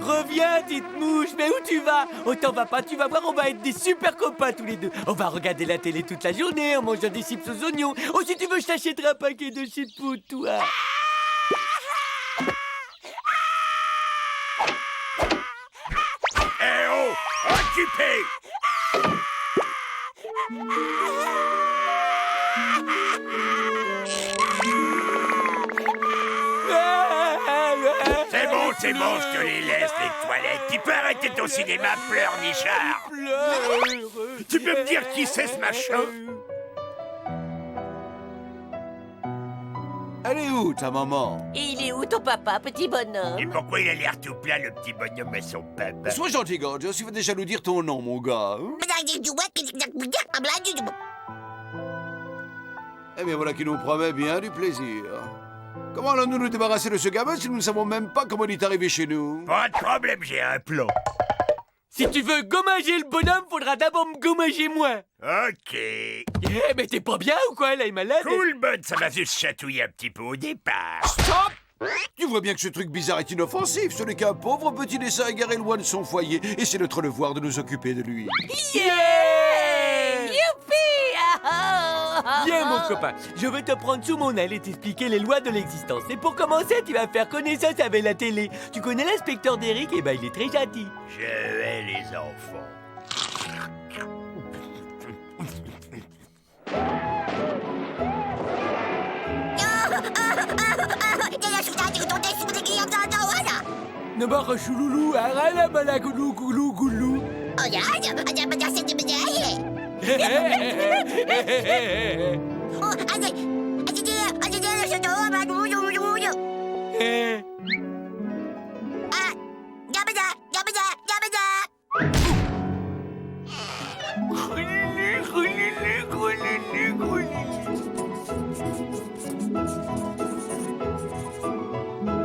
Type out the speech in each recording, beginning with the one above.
Reviens, petite mouche, mais où tu vas? Oh, t'en vas pas, tu vas voir, on va être des super copains tous les deux. On va regarder la télé toute la journée en mangeant des chips aux oignons. Oh, si tu veux, je t'achèterai un paquet de chips pour toi. Eh oh, occupé! C'est bon, je te les laisse, les toilettes. Tu peux arrêter ton cinéma, pleurnichard. Tu peux me dire qui c'est ce machin? Elle est où, ta maman? Et il est où ton papa, petit bonhomme? Et pourquoi il a l'air tout plat, le petit bonhomme et son papa? Sois gentil, Gorge, tu vas déjà nous dire ton nom, mon gars. Hein? Eh bien, voilà qui nous promet bien du plaisir. Comment allons-nous nous débarrasser de ce gamin si nous ne savons même pas comment il est arrivé chez nous? Pas de problème, j'ai un plan. Si tu veux gommager le bonhomme, faudra d'abord me gommager moi. Ok. Eh, mais t'es pas bien ou quoi? Là, il est malade. Cool, bonne, ça m'a juste chatouillé un petit peu au départ. Stop! Tu vois bien que ce truc bizarre est inoffensif. Ce n'est qu'un pauvre petit dessin égaré loin de son foyer. Et c'est notre devoir de nous occuper de lui. Yeah! Youpi! Viens, mon copain, je vais te prendre sous mon aile et t'expliquer les lois de l'existence. Et pour commencer, tu vas faire connaissance avec la télé. Tu connais l'inspecteur d'Eric? Eh ben, il est très gentil. Je hais les enfants. Ne barre chouloulou, arala balagoulou goulou goulou.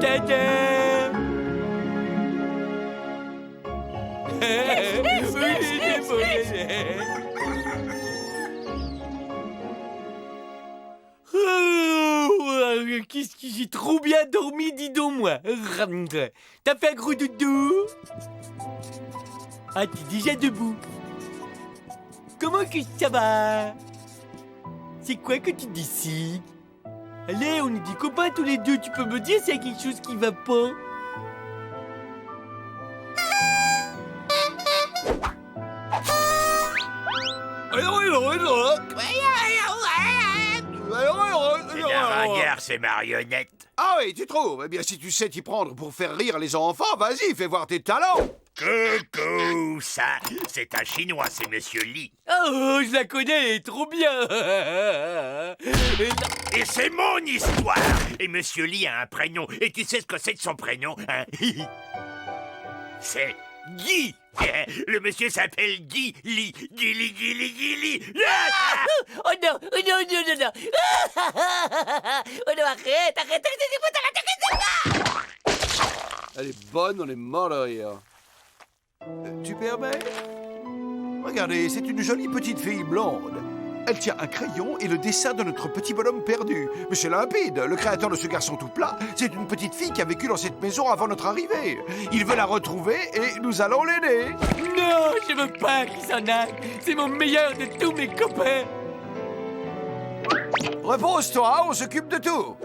Tada! Qu'est-ce que j'ai trop bien dormi, dis donc moi. T'as fait un gros doudou? Ah, t'es déjà debout. Comment que ça va? C'est quoi que tu décides? Allez, on est des copains tous les deux. Tu peux me dire s'il y a quelque chose qui va pas? C'est la ringueur, ces marionnettes. Ah oui, tu trouves? Eh bien, si tu sais t'y prendre pour faire rire les enfants, vas-y, fais voir tes talents. Coucou, ça, c'est un Chinois, c'est Monsieur Li. Oh, je la connais, elle est trop bien. Et c'est mon histoire. Et Monsieur Li a un prénom. Et tu sais ce que c'est de son prénom, hein? C'est Guy. Le monsieur s'appelle Guy Li. Guy Li, Guy Li, Guy Li. Oh non, oh non, non, non, non. Oh non, arrête, arrête, Elle est bonne, on est mort de rire. Tu permets? Regardez, c'est une jolie petite fille blonde. Elle tient un crayon et le dessin de notre petit bonhomme perdu. Mais c'est limpide, le créateur de ce garçon tout plat, c'est une petite fille qui a vécu dans cette maison avant notre arrivée. Il veut la retrouver et nous allons l'aider. Non, je veux pas qu'il s'en aille. C'est mon meilleur de tous mes copains. Repose-toi, on s'occupe de tout.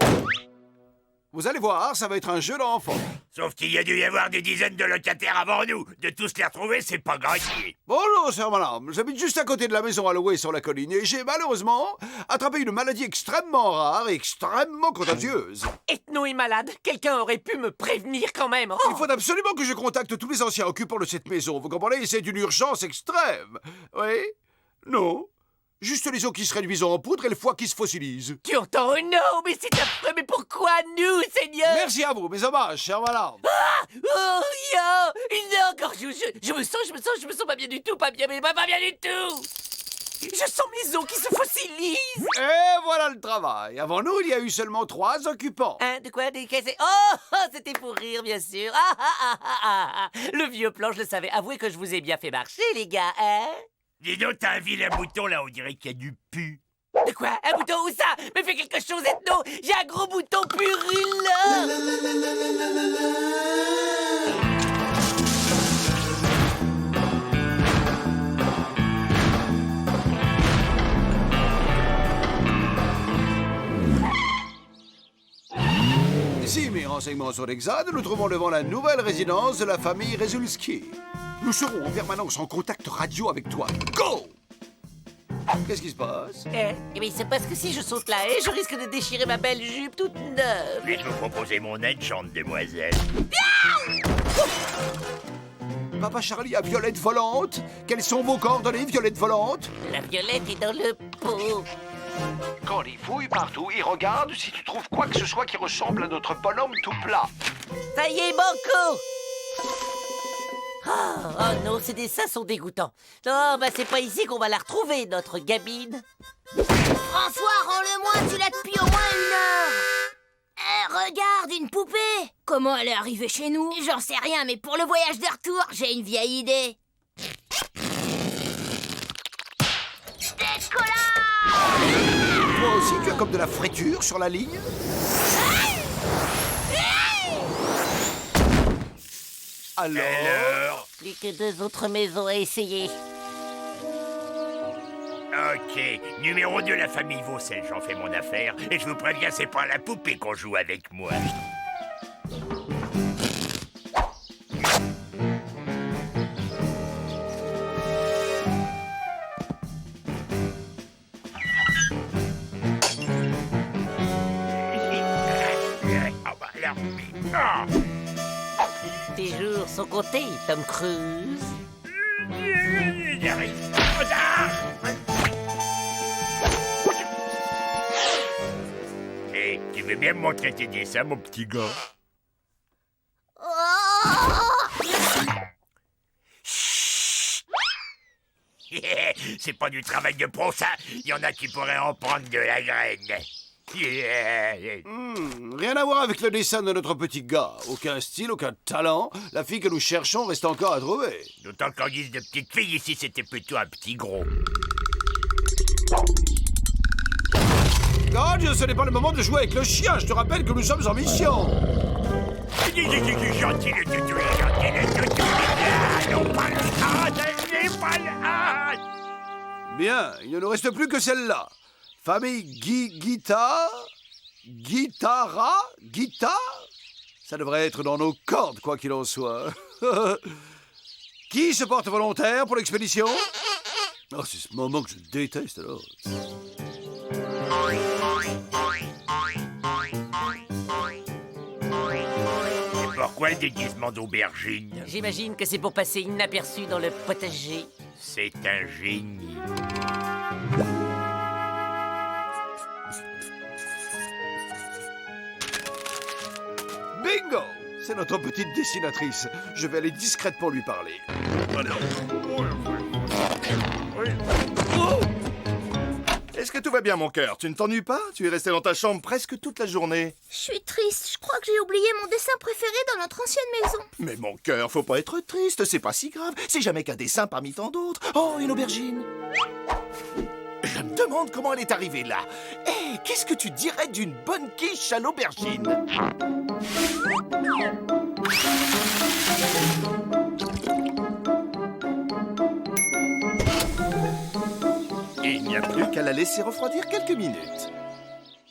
Vous allez voir, ça va être un jeu d'enfant. Sauf qu'il y a dû y avoir des dizaines de locataires avant nous. De tous les retrouver, c'est pas gagné. Bonjour, sœur madame. J'habite juste à côté de la maison à louer sur la colline et j'ai malheureusement attrapé une maladie extrêmement rare et extrêmement contagieuse. Ethno est malade. Quelqu'un aurait pu me prévenir quand même. Oh. Il faut absolument que je contacte tous les anciens occupants de cette maison. Vous comprenez? C'est une urgence extrême. Oui? Non? Juste les os qui se réduisent en poudre et le foie qui se fossilise. Tu entends? Oh non, mais c'est affreux. Mais pourquoi nous, Seigneur? Merci à vous, mes hommages, chère madame. Ah! Oh, non! Non, encore, je me sens pas bien du tout, pas bien, mais pas bien du tout! Je sens mes os qui se fossilisent! Et voilà le travail. Avant nous, il y a eu seulement 3 occupants. Hein, de quoi? Oh, c'était pour rire, bien sûr! Le vieux plan, je le savais. Avouez que je vous ai bien fait marcher, les gars, hein? Dis donc, t'as un vilain bouton là, on dirait qu'il y a du pu. De quoi? Un bouton? Où ça? Mais fais quelque chose, Ethno! J'ai un gros bouton purulent! renseignements sont exacts, nous trouvons devant la nouvelle résidence de la famille Rezulski. Nous serons en permanence en contact radio avec toi. Go! Qu'est-ce qui se passe? Eh bien, c'est parce que si je saute la haie, je risque de déchirer ma belle jupe toute neuve. Puis-je vous proposer mon aide, chante demoiselle? Papa Charlie a Violette volante. Quelles sont vos coordonnées, Violette volante? La violette est dans le pot. Candy fouille partout et regarde si tu trouves quoi que ce soit qui ressemble à notre bonhomme tout plat. Ça y est, Banco! Oh non, ces dessins sont dégoûtants. Non, bah c'est pas ici qu'on va la retrouver, notre gamine. François, rends-le-moi, tu l'as depuis au moins 1 heure. Regarde, une poupée. Comment elle est arrivée chez nous? J'en sais rien, mais pour le voyage de retour, j'ai une vieille idée. Décollage! Toi aussi, tu as comme de la friture sur la ligne? Alors? Plus que 2 autres maisons à essayer. Ok, numéro 2, la famille Vaucel, j'en fais mon affaire. Et je vous préviens, c'est pas la poupée qu'on joue avec moi. Ah bah alors, ah. Tes jours sont comptés, Tom Cruise. J'arrive. Ah. Et tu veux bien me montrer tes dessins, mon petit gars? C'est pas du travail de pro, ça. Il y en a qui pourraient en prendre de la graine. Rien à voir avec le dessin de notre petit gars. Aucun style, aucun talent. La fille que nous cherchons reste encore à trouver. D'autant qu'en guise de petite fille, ici, c'était plutôt un petit gros. God, ce n'est pas le moment de jouer avec le chien. Je te rappelle que nous sommes en mission. Gentil le toutou, gentil le toutou. Ah, non, pas le pas le Bien, il ne nous reste plus que celle-là. Famille Guitare? Ça devrait être dans nos cordes, quoi qu'il en soit. Qui se porte volontaire pour l'expédition? Oh, c'est ce moment que je déteste, alors. Et pourquoi le déguisement d'aubergine? J'imagine que c'est pour passer inaperçu dans le potager. C'est un génie. Bingo! C'est notre petite dessinatrice. Je vais aller discrètement lui parler. Est-ce que tout va bien, mon cœur? Tu ne t'ennuies pas? Tu es resté dans ta chambre presque toute la journée. Je suis triste, je crois que j'ai oublié mon dessin préféré dans notre ancienne maison. Mais mon cœur, faut pas être triste, c'est pas si grave. C'est jamais qu'un dessin parmi tant d'autres. Oh, une aubergine. Je me demande comment elle est arrivée là. Hé, qu'est-ce que tu dirais d'une bonne quiche à l'aubergine? Il n'y a plus qu'à la laisser refroidir quelques minutes.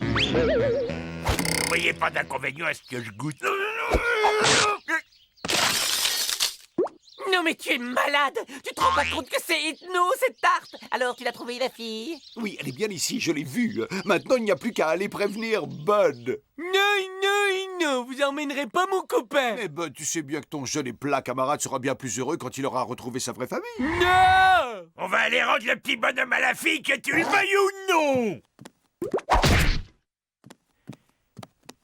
Vous voyez pas d'inconvénient à ce que je goûte? Non mais tu es malade! Tu te rends pas compte que c'est hypno, cette tarte? Alors tu l'as trouvée, la fille? Oui, elle est bien ici, je l'ai vue. Maintenant, il n'y a plus qu'à aller prévenir Bud. Non, vous emmènerez pas mon copain. Mais Bud, tu sais bien que ton jeune et plat camarade sera bien plus heureux quand il aura retrouvé sa vraie famille. Non! On va aller rendre le petit bonhomme à la fille, que tu le veuilles ou non!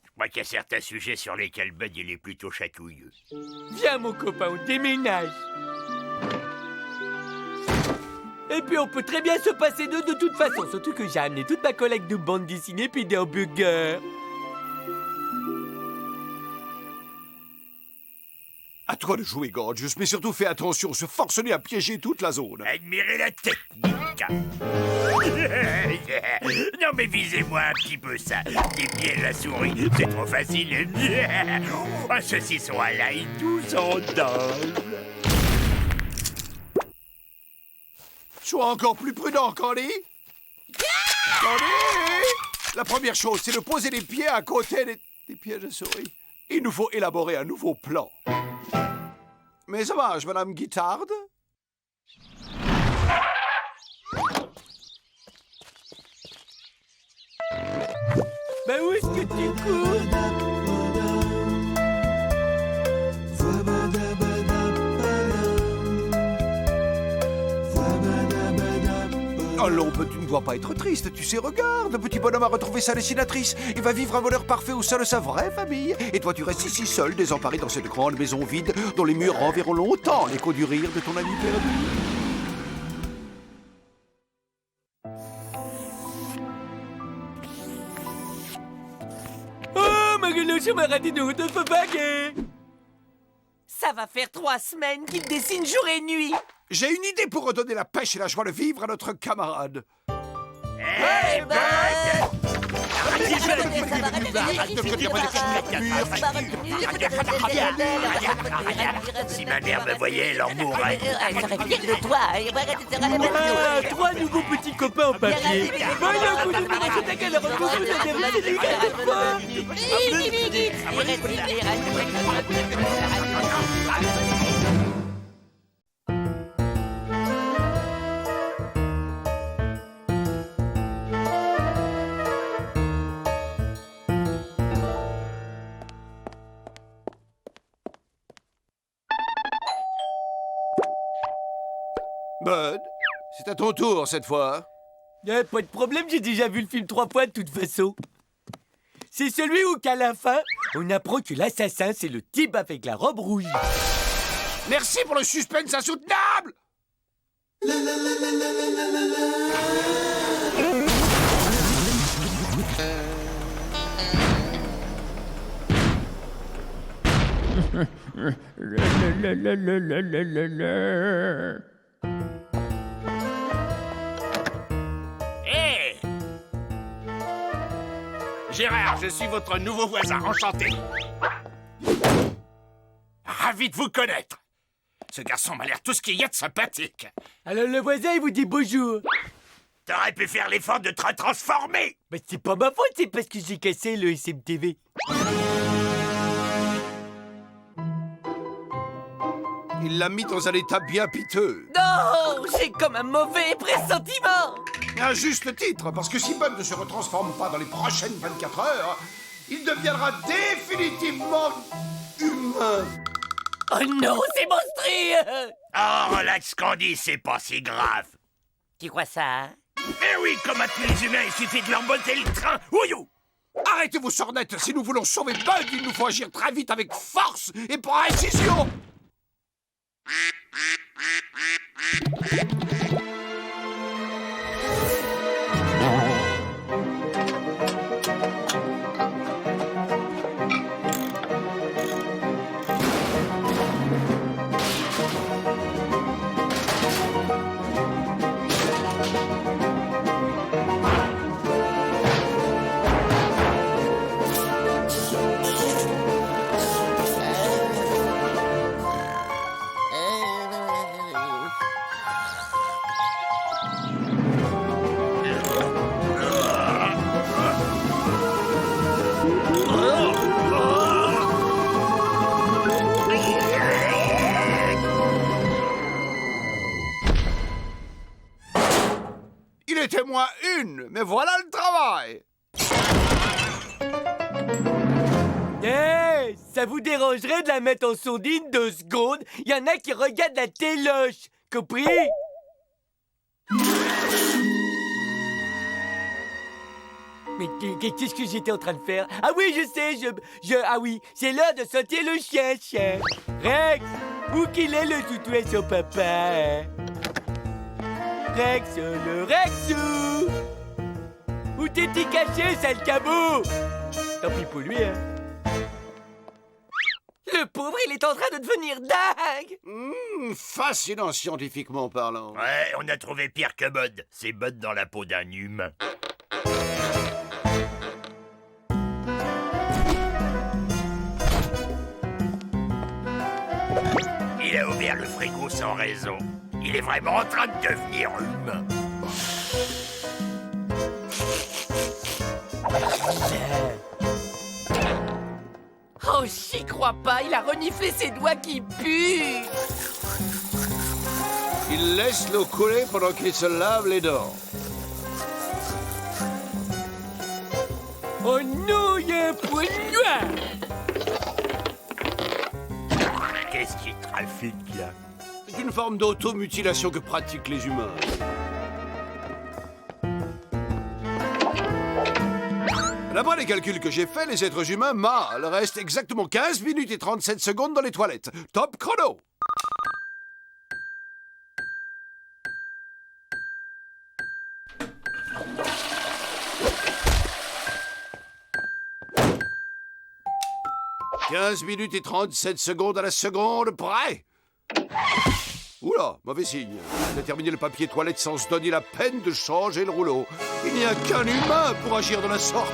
Je crois qu'il y a certains sujets sur lesquels Bud il est plutôt chatouilleux. Viens, mon copain, on déménage. Et puis on peut très bien se passer d'eux de toute façon. Surtout que j'ai amené toute ma collecte de bandes dessinées puis des hamburgers. À toi de jouer, Gorgeous, mais surtout fais attention, se forcener à piéger toute la zone. Admirez la technique. Non mais visez-moi un petit peu ça. Des pièges à souris, c'est trop facile. Un saucisson à l'ail, 12 ans d'âge. Sois encore plus prudent, Candy. Candy! La première chose, c'est de poser les pieds à côté des pièges à souris. Il nous faut élaborer un nouveau plan. Mais ça marche, Madame Guittarde? Bah où est-ce que tu cours? Oh Lombe, tu ne dois pas être triste, tu sais, regarde, le petit bonhomme a retrouvé sa dessinatrice. Il va vivre un bonheur parfait au sein de sa vraie famille. Et toi, tu restes ici seul, désemparé dans cette grande maison vide, dont les murs renverront longtemps l'écho du rire de ton ami perdu. Oh, Maguelo, je m'ai raté de haute baguette. Ça va faire 3 semaines qu'il dessine jour et nuit. J'ai une idée pour redonner la pêche et la joie de vivre à notre camarade. Hey, Bud! Si ma mère me voyait, elle en mourrait. Elle serait fière de toi. Ah, 3 nouveaux petits copains en papier. Voilà, vous nous direz c'est à quelle heure vous Bud, c'est à ton tour cette fois. Pas de problème, j'ai déjà vu le film 3 fois de toute façon. C'est celui où qu'à la fin, on apprend que l'assassin, c'est le type avec la robe rouge. Merci pour le suspense insoutenable. Hé! Gérard, je suis votre nouveau voisin, enchanté. Ravi de vous connaître. Ce garçon m'a l'air tout ce qu'il y a de sympathique. Alors le voisin, il vous dit bonjour. T'aurais pu faire l'effort de te transformer. Mais c'est pas ma faute, c'est parce que j'ai cassé le SMTV. Il l'a mis dans un état bien piteux. Non, j'ai comme un mauvais pressentiment. À juste titre, parce que si Bud ne se retransforme pas dans les prochaines 24 heures, il deviendra définitivement humain. Oh non, c'est monstrueux. Oh, relax, Candy, c'est pas si grave. Tu crois ça, hein? Eh oui, comme à tous les humains, il suffit de leur botter le train. Ouillou! Arrêtez vos sornettes. Si nous voulons sauver Bud, il nous faut agir très vite avec force et précision. Il était moins une, mais voilà le travail. Hey, ça vous dérangerait de la mettre en sourdine 2 secondes? Il y en a qui regardent la téloche, compris? Mais qu'est-ce que j'étais en train de faire? Ah oui, je sais, ah oui, c'est l'heure de sortir le chien. Rex, où qu'il est le toutou à son papa, hein? Rex, le Rexou! Où t'étais caché, sale cabot? Tant pis pour lui, hein. Le pauvre, il est en train de devenir dingue. Fascinant scientifiquement parlant. Ouais, on a trouvé pire que Bud. C'est Bud dans la peau d'un humain. Il a ouvert le frigo sans raison. Il est vraiment en train de devenir humain. Oh Oh, j'y crois pas, il a reniflé ses doigts qui puent. Il laisse l'eau couler pendant qu'il se lave les dents. Oh non, il y a un point noir. Qu'est-ce qui trafique là? C'est une forme d'automutilation que pratiquent les humains. D'après les calculs que j'ai faits, les êtres humains mâles restent exactement 15 minutes et 37 secondes dans les toilettes. Top chrono! « 15 minutes et 37 secondes à la seconde près. Oula, mauvais signe. Il a terminé le papier toilette sans se donner la peine de changer le rouleau. Il n'y a qu'un humain pour agir de la sorte.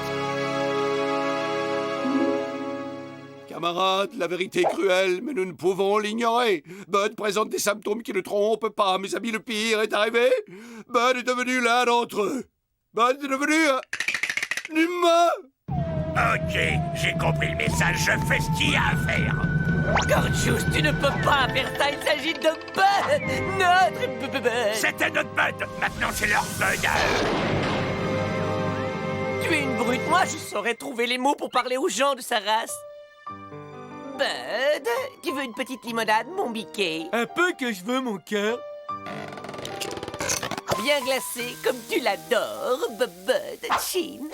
Camarades, la vérité est cruelle, mais nous ne pouvons l'ignorer. Bud présente des symptômes qui ne trompent pas. Mes amis, le pire est arrivé. Bud est devenu l'un d'entre eux. Bud est devenu un humain. Ok, j'ai compris le message, je fais ce qu'il y a à faire. Gorgeous, tu ne peux pas faire ça, il s'agit de Bud, notre Bud. C'était notre Bud, maintenant c'est leur Bud à eux. Tu es une brute, moi je saurais trouver les mots pour parler aux gens de sa race. Bud, tu veux une petite limonade, mon biquet? Un peu que je veux, mon cœur. Bien glacé, comme tu l'adores, Bud, Chin.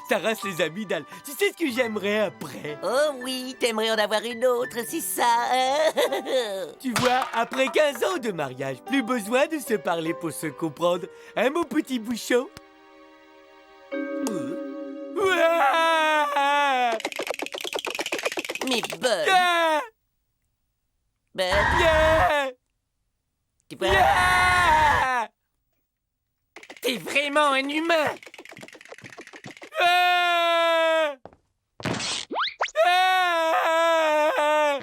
Ça rase les amygdales. Tu sais ce que j'aimerais après? Oh oui, t'aimerais en avoir une autre, c'est ça, hein? Tu vois, après 15 ans de mariage, plus besoin de se parler pour se comprendre. Hein, mon petit bouchon? Ouah! Mais Bud, Ah! Bud, Yeah! tu vois, Yeah! t'es vraiment un humain. Ah! Ah!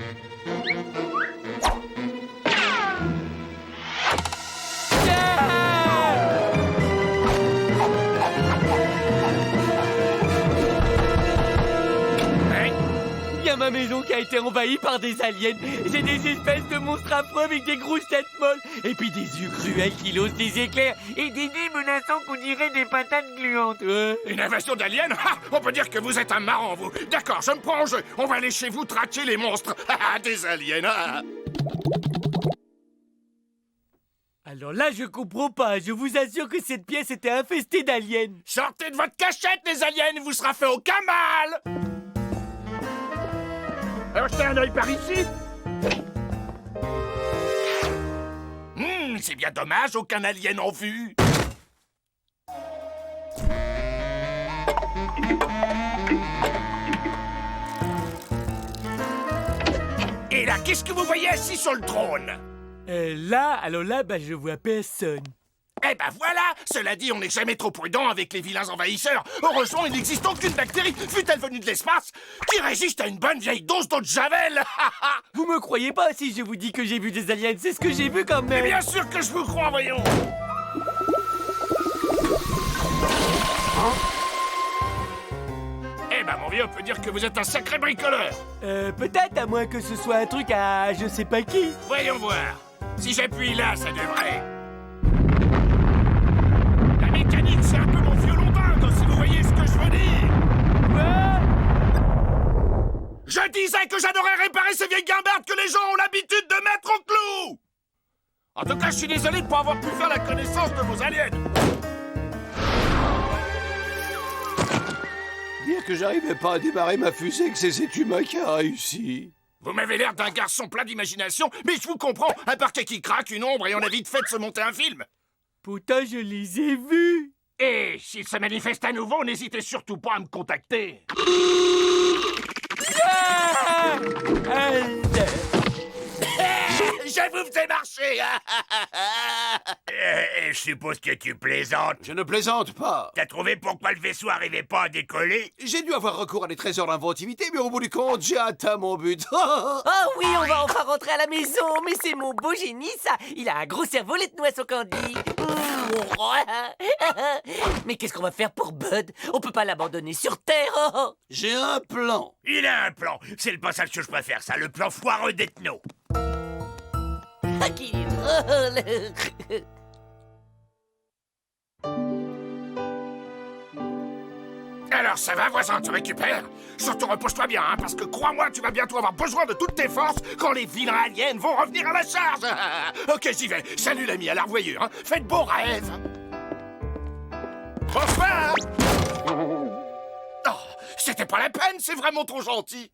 Il y a ma maison qui a été envahie par des aliens. J'ai des espèces de monstres affreux avec des grosses têtes molles. Et puis des yeux cruels qui lancent des éclairs. Et des nez menaçants qu'on dirait des patates gluantes. Une invasion d'aliens? On peut dire que vous êtes un marrant, vous. D'accord, je me prends en jeu. On va aller chez vous traquer les monstres. Des aliens, Alors là, je comprends pas. Je vous assure que cette pièce était infestée d'aliens. Sortez de votre cachette, les aliens, il vous sera fait aucun mal. Alors, jetez un œil par ici. C'est bien dommage, aucun alien en vue. Et là, qu'est-ce que vous voyez assis sur le trône? Alors là, je vois personne. Eh ben voilà! Cela dit, on n'est jamais trop prudent avec les vilains envahisseurs. Heureusement, il n'existe aucune bactérie, fût-elle venue de l'espace, qui résiste à une bonne vieille dose d'eau de javel. Vous me croyez pas si je vous dis que j'ai vu des aliens? C'est ce que j'ai vu quand même. Mais bien sûr que je vous crois, voyons. Eh ben, mon vieux, on peut dire que vous êtes un sacré bricoleur. Peut-être, à moins que ce soit un truc à je sais pas qui. Voyons voir. Si j'appuie là, ça devrait... La mécanique, c'est un peu mon violon dingue, si vous voyez ce que je veux dire. Je disais que j'adorais réparer ces vieilles guimbardes que les gens ont l'habitude de mettre au clou. En tout cas, je suis désolé de ne pas avoir pu faire la connaissance de vos aliens. Dire que j'arrivais pas à démarrer ma fusée, que c'est cet humain qui a réussi. Vous m'avez l'air d'un garçon plein d'imagination, mais je vous comprends. Un parquet qui craque, une ombre, et on a vite fait de se monter un film. Pourtant, je les ai vus. Et s'il se manifeste à nouveau, n'hésitez surtout pas à me contacter. Ah! Je vous faisais marcher. Je suppose que tu plaisantes. Je ne plaisante pas. T'as trouvé pourquoi le vaisseau arrivait pas à décoller? J'ai dû avoir recours à des trésors d'inventivité, mais au bout du compte, j'ai atteint mon but. Oh oui, on va enfin rentrer à la maison, mais c'est mon beau génie, ça. Il a un gros cerveau, les noix au candy. Mais qu'est-ce qu'on va faire pour Bud? On peut pas l'abandonner sur Terre. Oh. J'ai un plan. Il a un plan. C'est le passage que je préfère, ça, le plan foireux d'Ethno. Ah, qu'il est drôle. Alors ça va, voisin, tu récupères? Surtout repose-toi bien, hein, parce que crois-moi, tu vas bientôt avoir besoin de toutes tes forces quand les vilains aliens vont revenir à la charge. Ok, j'y vais. Salut l'ami, à la revoyure, hein. Faites beaux rêves. Bonsoir. Oh, c'était pas la peine, c'est vraiment trop gentil.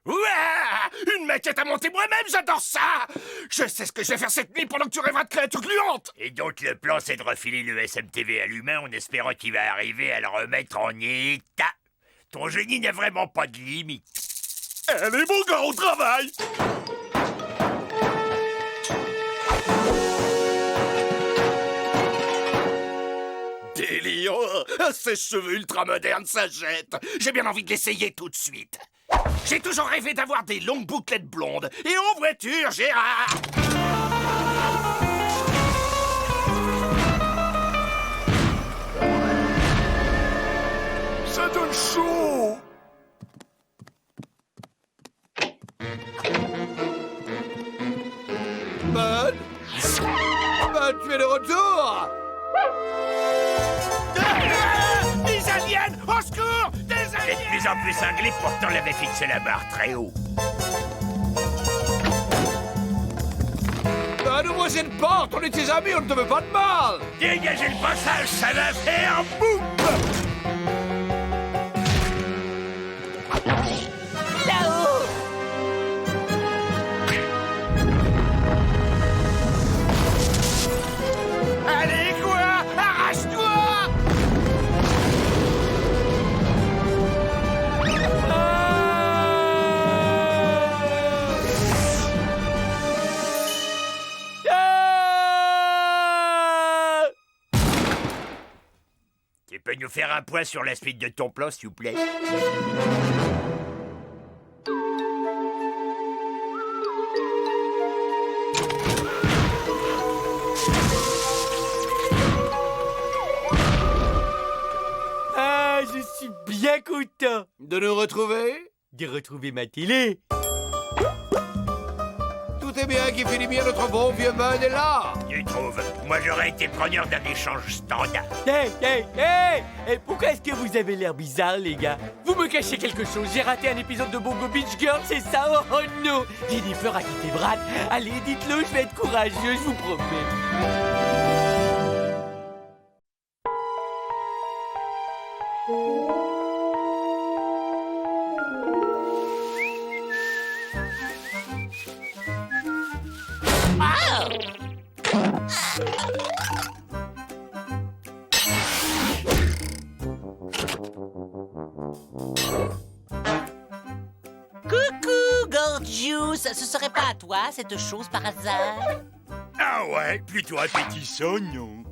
Ouah, une maquette à monter moi-même, j'adore ça. Je sais ce que je vais faire cette nuit pendant que tu rêveras de créatures gluantes. Et donc le plan, c'est de refiler le SMTV à l'humain en espérant qu'il va arriver à le remettre en état. Ton génie n'a vraiment pas de limite. Allez, mon gars, au travail. Délire. Ces cheveux ultra modernes, ça jette. J'ai bien envie de l'essayer tout de suite. J'ai toujours rêvé d'avoir des longues bouclettes blondes. Et en voiture, Gérard. Ça donne chaud. Bud Bud, tu es de retour. Des aliens! Au secours! Des T'es aliens! de plus en plus cinglé, pourtant on avait fixé la barre très haut. Bud, ouvre cette porte, on est tes amis, on ne te veut pas de mal. Dégagez le passage, ça va faire boum! Là-haut. Allez, quoi? Arrache-toi! Tu peux nous faire un point sur la suite de ton plan, s'il vous plaît? Ah, je suis bien content De nous retrouver? de retrouver ma télé. Tout est bien qui finit bien, notre bon vieux Bud est là. Tu trouves? Moi, j'aurais été preneur d'un échange standard. Hey, hey, hey! Et pourquoi est-ce que vous avez l'air bizarre, les gars? Vous me cachez quelque chose? J'ai raté un épisode de Bongo Beach Girl, c'est ça? Oh non! Jennifer a quitté Brad. Allez, dites-le, je vais être courageux, je vous promets. Coucou, Gorgeous. Ce serait pas à toi, cette chose, par hasard? Ah ouais, plutôt appétissant, non?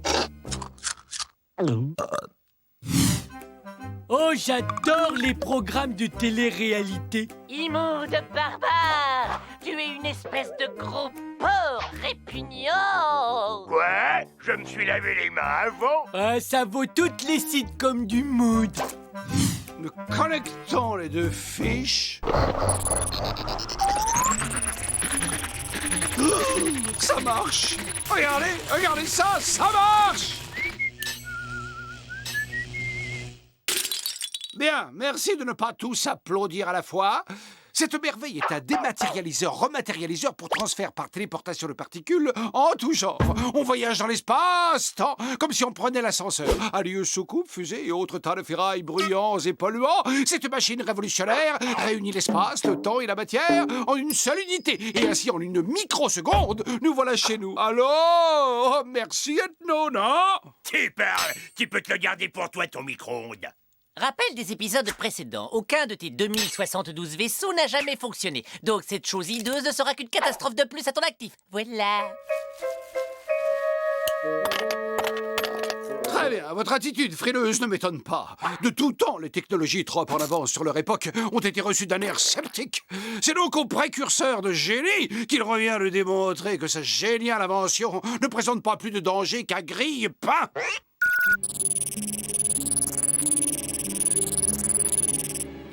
Oh, j'adore les programmes de télé-réalité. Immonde barbare! Tu es une espèce de gros porc répugnant! Quoi? Je me suis lavé les mains avant? Ah, ça vaut toutes les sitcoms du mood. Nous connectons les deux fiches. Ça marche. Regardez, regardez ça, ça marche. Bien, merci de ne pas tous applaudir à la fois. Cette merveille est un dématérialiseur-rematérialiseur pour transfert par téléportation de particules en tout genre. On voyage dans l'espace-temps, comme si on prenait l'ascenseur. Alieu, soucoupe, fusée et autres tas de ferrailles bruyants et polluants. Cette machine révolutionnaire réunit l'espace, le temps et la matière en une seule unité. Et ainsi, en une microseconde, nous voilà chez nous. Alors, merci Ethno, non? Tu parles! Tu peux te le garder pour toi, ton micro-ondes. Rappel des épisodes précédents. Aucun de tes 2072 vaisseaux n'a jamais fonctionné. Donc cette chose hideuse ne sera qu'une catastrophe de plus à ton actif. Voilà. Très Très bien, votre attitude frileuse ne m'étonne pas. De tout temps, les technologies trop en avance sur leur époque ont été reçues d'un air sceptique. C'est donc au précurseur de génie qu'il revient de démontrer que sa géniale invention ne présente pas plus de danger qu'un grille-pain.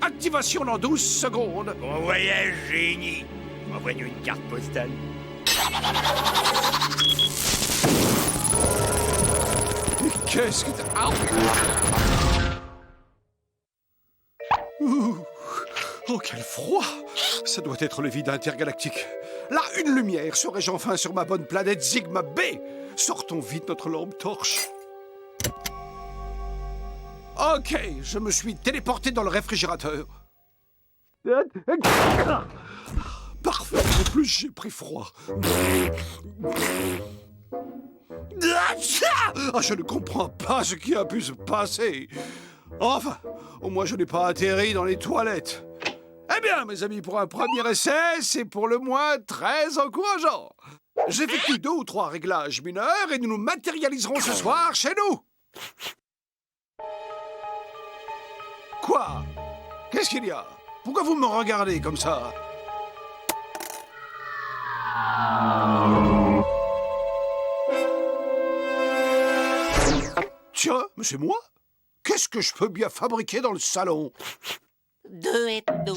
Activation dans 12 secondes. Bon voyage, génie. Envoie-nous une carte postale. Mais qu'est-ce que t'as... Ouh. Oh, quel froid! Ça doit être le vide intergalactique. Là, une lumière serais-je enfin sur ma bonne planète Sigma B. Sortons vite notre lampe torche. Ok, je me suis téléporté dans le réfrigérateur. Parfait, en plus j'ai pris froid. Ah, je ne comprends pas ce qui a pu se passer. Enfin, au moins je n'ai pas atterri dans les toilettes. Eh bien, mes amis, pour un premier essai, c'est pour le moins très encourageant. J'effectue 2 ou 3 réglages mineurs et nous nous matérialiserons ce soir chez nous. Quoi? Qu'est-ce qu'il y a? Pourquoi vous me regardez comme ça? Tiens, mais c'est moi? Qu'est-ce que je peux bien fabriquer dans le salon? 2 ethno.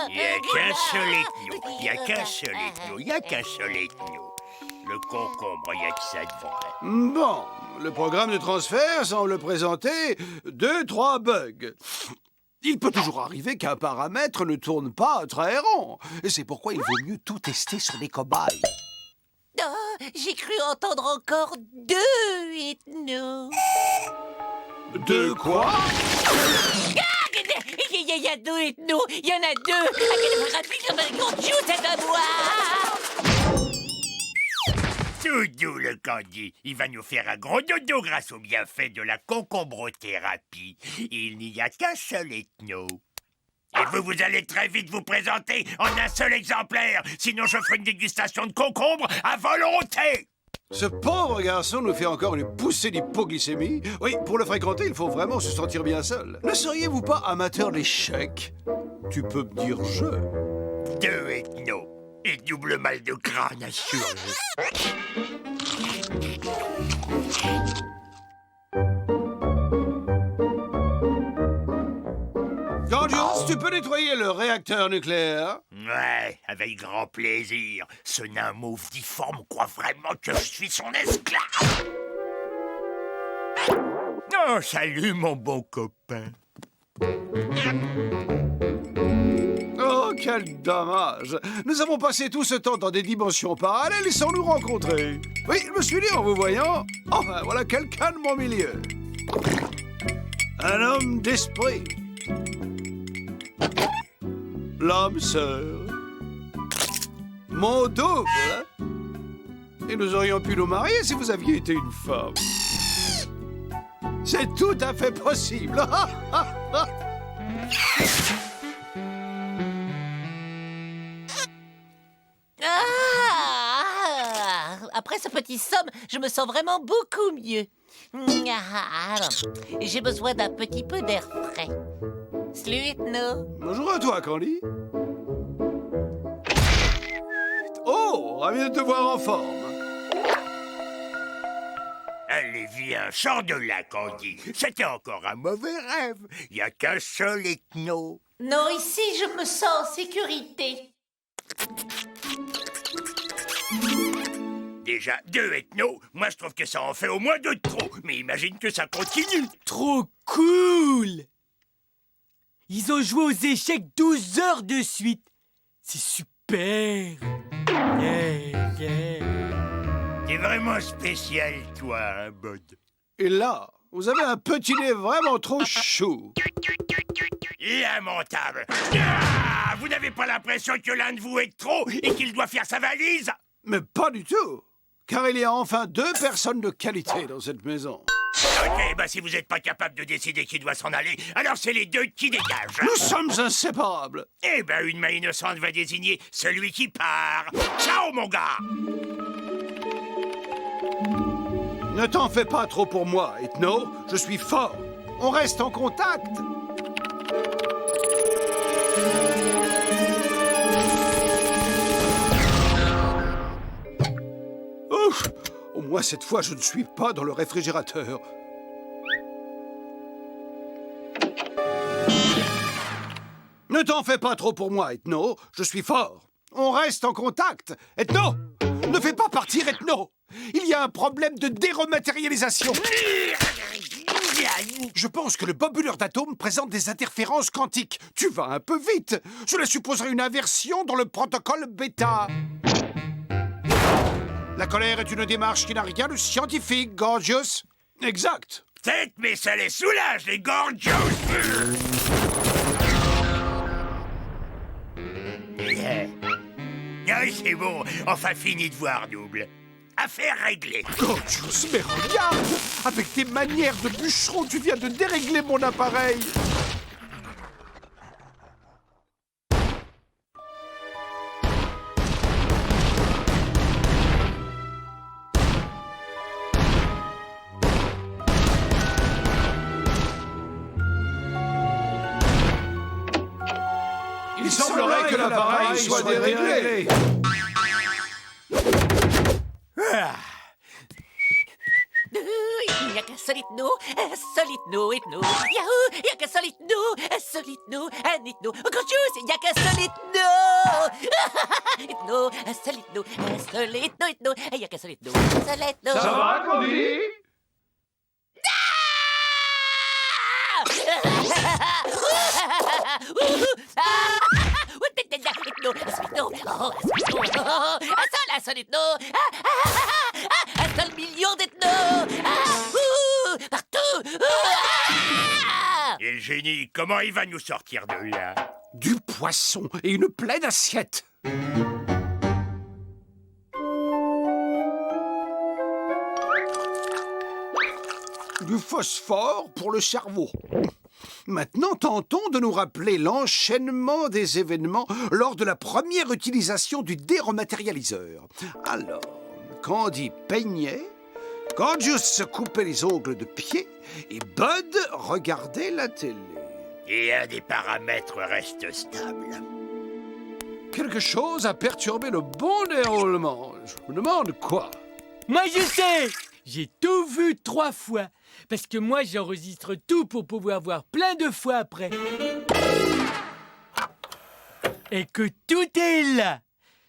Il n'y a qu'un seul ethno. Il n'y a qu'un seul ethno. Il n'y a qu'un seul ethno. Le concombre, il n'y a que ça de vrai. Bon, le programme de transfert semble présenter 2-3 bugs. Il peut toujours arriver qu'un paramètre ne tourne pas très rond. Et c'est pourquoi il vaut mieux tout tester sur les cobayes. Oh, j'ai cru entendre encore 2 ethnos. De quoi? Il y a 2 ethnos. Il y en a 2. C'est à moi. Tout doux, le Candy. Il va nous faire un gros dodo grâce au bienfait de la concombrothérapie. Il n'y a qu'un seul ethno. Et vous allez très vite vous présenter en un seul exemplaire. Sinon, je ferai une dégustation de concombre à volonté. Ce pauvre garçon nous fait encore une poussée d'hypoglycémie. Oui, pour le fréquenter, il faut vraiment se sentir bien seul. Ne seriez-vous pas amateur d'échecs? Tu peux me dire je. 2 ethnos. Et double mal de crâne assuré. Gorgios, tu peux nettoyer le réacteur nucléaire? Ouais, avec grand plaisir. Ce nain mauve difforme croit vraiment que je suis son esclave. Oh, salut, mon bon copain. Oh, quel dommage! Nous avons passé tout ce temps dans des dimensions parallèles sans nous rencontrer. Oui, je me suis dit en vous voyant, enfin, voilà quelqu'un de mon milieu. Un homme d'esprit. L'âme sœur. Mon double. Et nous aurions pu nous marier si vous aviez été une femme. C'est tout à fait possible. Après ce petit somme, je me sens vraiment beaucoup mieux. J'ai besoin d'un petit peu d'air frais. Salut, ethno. Bonjour à toi, Candy. Oh, ravi de te voir en forme. Allez, viens, sors de là, Candy. C'était encore un mauvais rêve. Il n'y a qu'un seul ethno. Non, ici, je me sens en sécurité. Déjà 2 ethnos, moi je trouve que ça en fait au moins 2 de trop. Mais imagine que ça continue. Trop cool! Ils ont joué aux échecs 12 heures de suite. C'est super! T'es vraiment spécial, toi, hein, Bud. Et là, vous avez un petit nez vraiment trop chou. Lamentable. Ah, vous n'avez pas l'impression que l'un de vous est trop et qu'il doit faire sa valise? Mais pas du tout, car il y a enfin 2 personnes de qualité dans cette maison. Ok, bah si vous n'êtes pas capable de décider qui doit s'en aller, alors c'est les deux qui dégagent. Nous sommes inséparables. Eh ben, une main innocente va désigner celui qui part. Ciao, mon gars! Ne t'en fais pas trop pour moi, Ethno. Je suis fort. On reste en contact. Ouf! Au moins cette fois, je ne suis pas dans le réfrigérateur. Ne t'en fais pas trop pour moi, Ethno. Je suis fort. On reste en contact. Ethno! Ne fais pas partir Ethno! Il y a un problème de dérematérialisation. Je pense que le bobuleur d'atomes présente des interférences quantiques. Tu vas un peu vite. Cela supposerait une inversion dans le protocole bêta. La colère est une démarche qui n'a rien de scientifique, Gorgius. Exact. Tête, mais ça les soulage, les Gorgios! Ah, c'est bon, enfin fini de voir, double. Affaire réglée. Gorgius, mais regarde! Avec tes manières de bûcheron, tu viens de dérégler mon appareil. Il semblerait que l'appareil soit déréglé. Il n'y a qu'un seul Ethno, un seul Ethno, Ethno. Yahoo! Il n'y a qu'un seul Ethno, un seul Ethno, un Ethno. Gorgius, il n'y a qu'un seul Ethno! Ethno, un seul Ethno, un seul Ethno, Ethno. Il n'y a qu'un seul Ethno, un seul Ethno. Ça va, Candy? Un seul Ethno, un seul million d'Ethno. Partout. Et le génie, comment il va nous sortir de là? Du poisson et une pleine assiette. Du phosphore pour le cerveau. Maintenant, tentons de nous rappeler l'enchaînement des événements lors de la première utilisation du dérematérialiseur. Alors, Candy peignait, Gorgius se coupait les ongles de pied et Bud regardait la télé. Et un des paramètres reste stable. Quelque chose a perturbé le bon déroulement. Je me demande quoi. Moi, je sais! J'ai tout vu 3 fois. Parce que moi, j'enregistre tout pour pouvoir voir plein de fois après. Et que tout est là.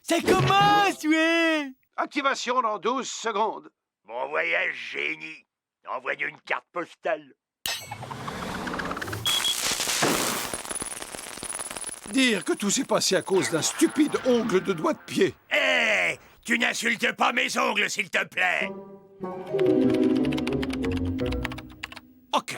Ça commence, ouais! Activation dans 12 secondes. Bon voyage, génie. Envoyez une carte postale. Dire que tout s'est passé à cause d'un stupide ongle de doigt de pied. Hé! Tu n'insultes pas mes ongles, s'il te plaît! Ok,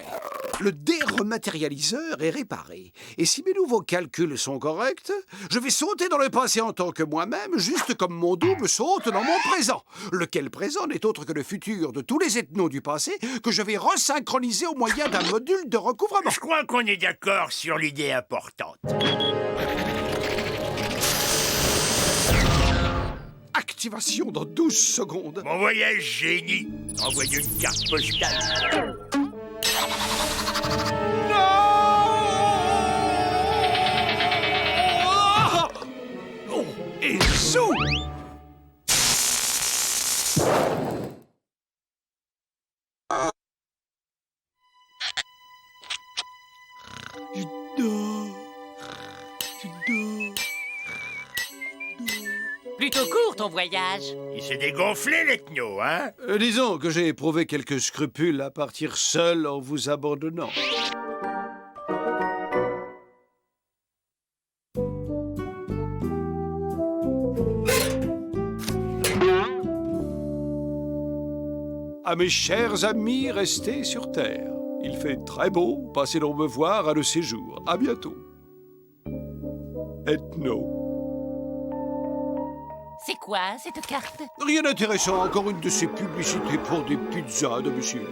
le dérematérialiseur est réparé. Et si mes nouveaux calculs sont corrects, je vais sauter dans le passé en tant que moi-même, juste comme mon double saute dans mon présent. Lequel présent n'est autre que le futur de tous les ethnos du passé que je vais resynchroniser au moyen d'un module de recouvrement. Je crois qu'on est d'accord sur l'idée importante. Activation dans 12 secondes. Bon voyage, génie. Envoyez une carte postale. Oh, et sous. Plutôt court ton voyage. Il s'est dégonflé, l'ethno, hein? Disons que j'ai éprouvé quelques scrupules à partir seul en vous abandonnant. À mes chers amis restés sur Terre, il fait très beau, passez donc me voir à le séjour. À bientôt. Ethno. C'est quoi, cette carte? Rien d'intéressant, encore une de ces publicités pour des pizzas à domicile.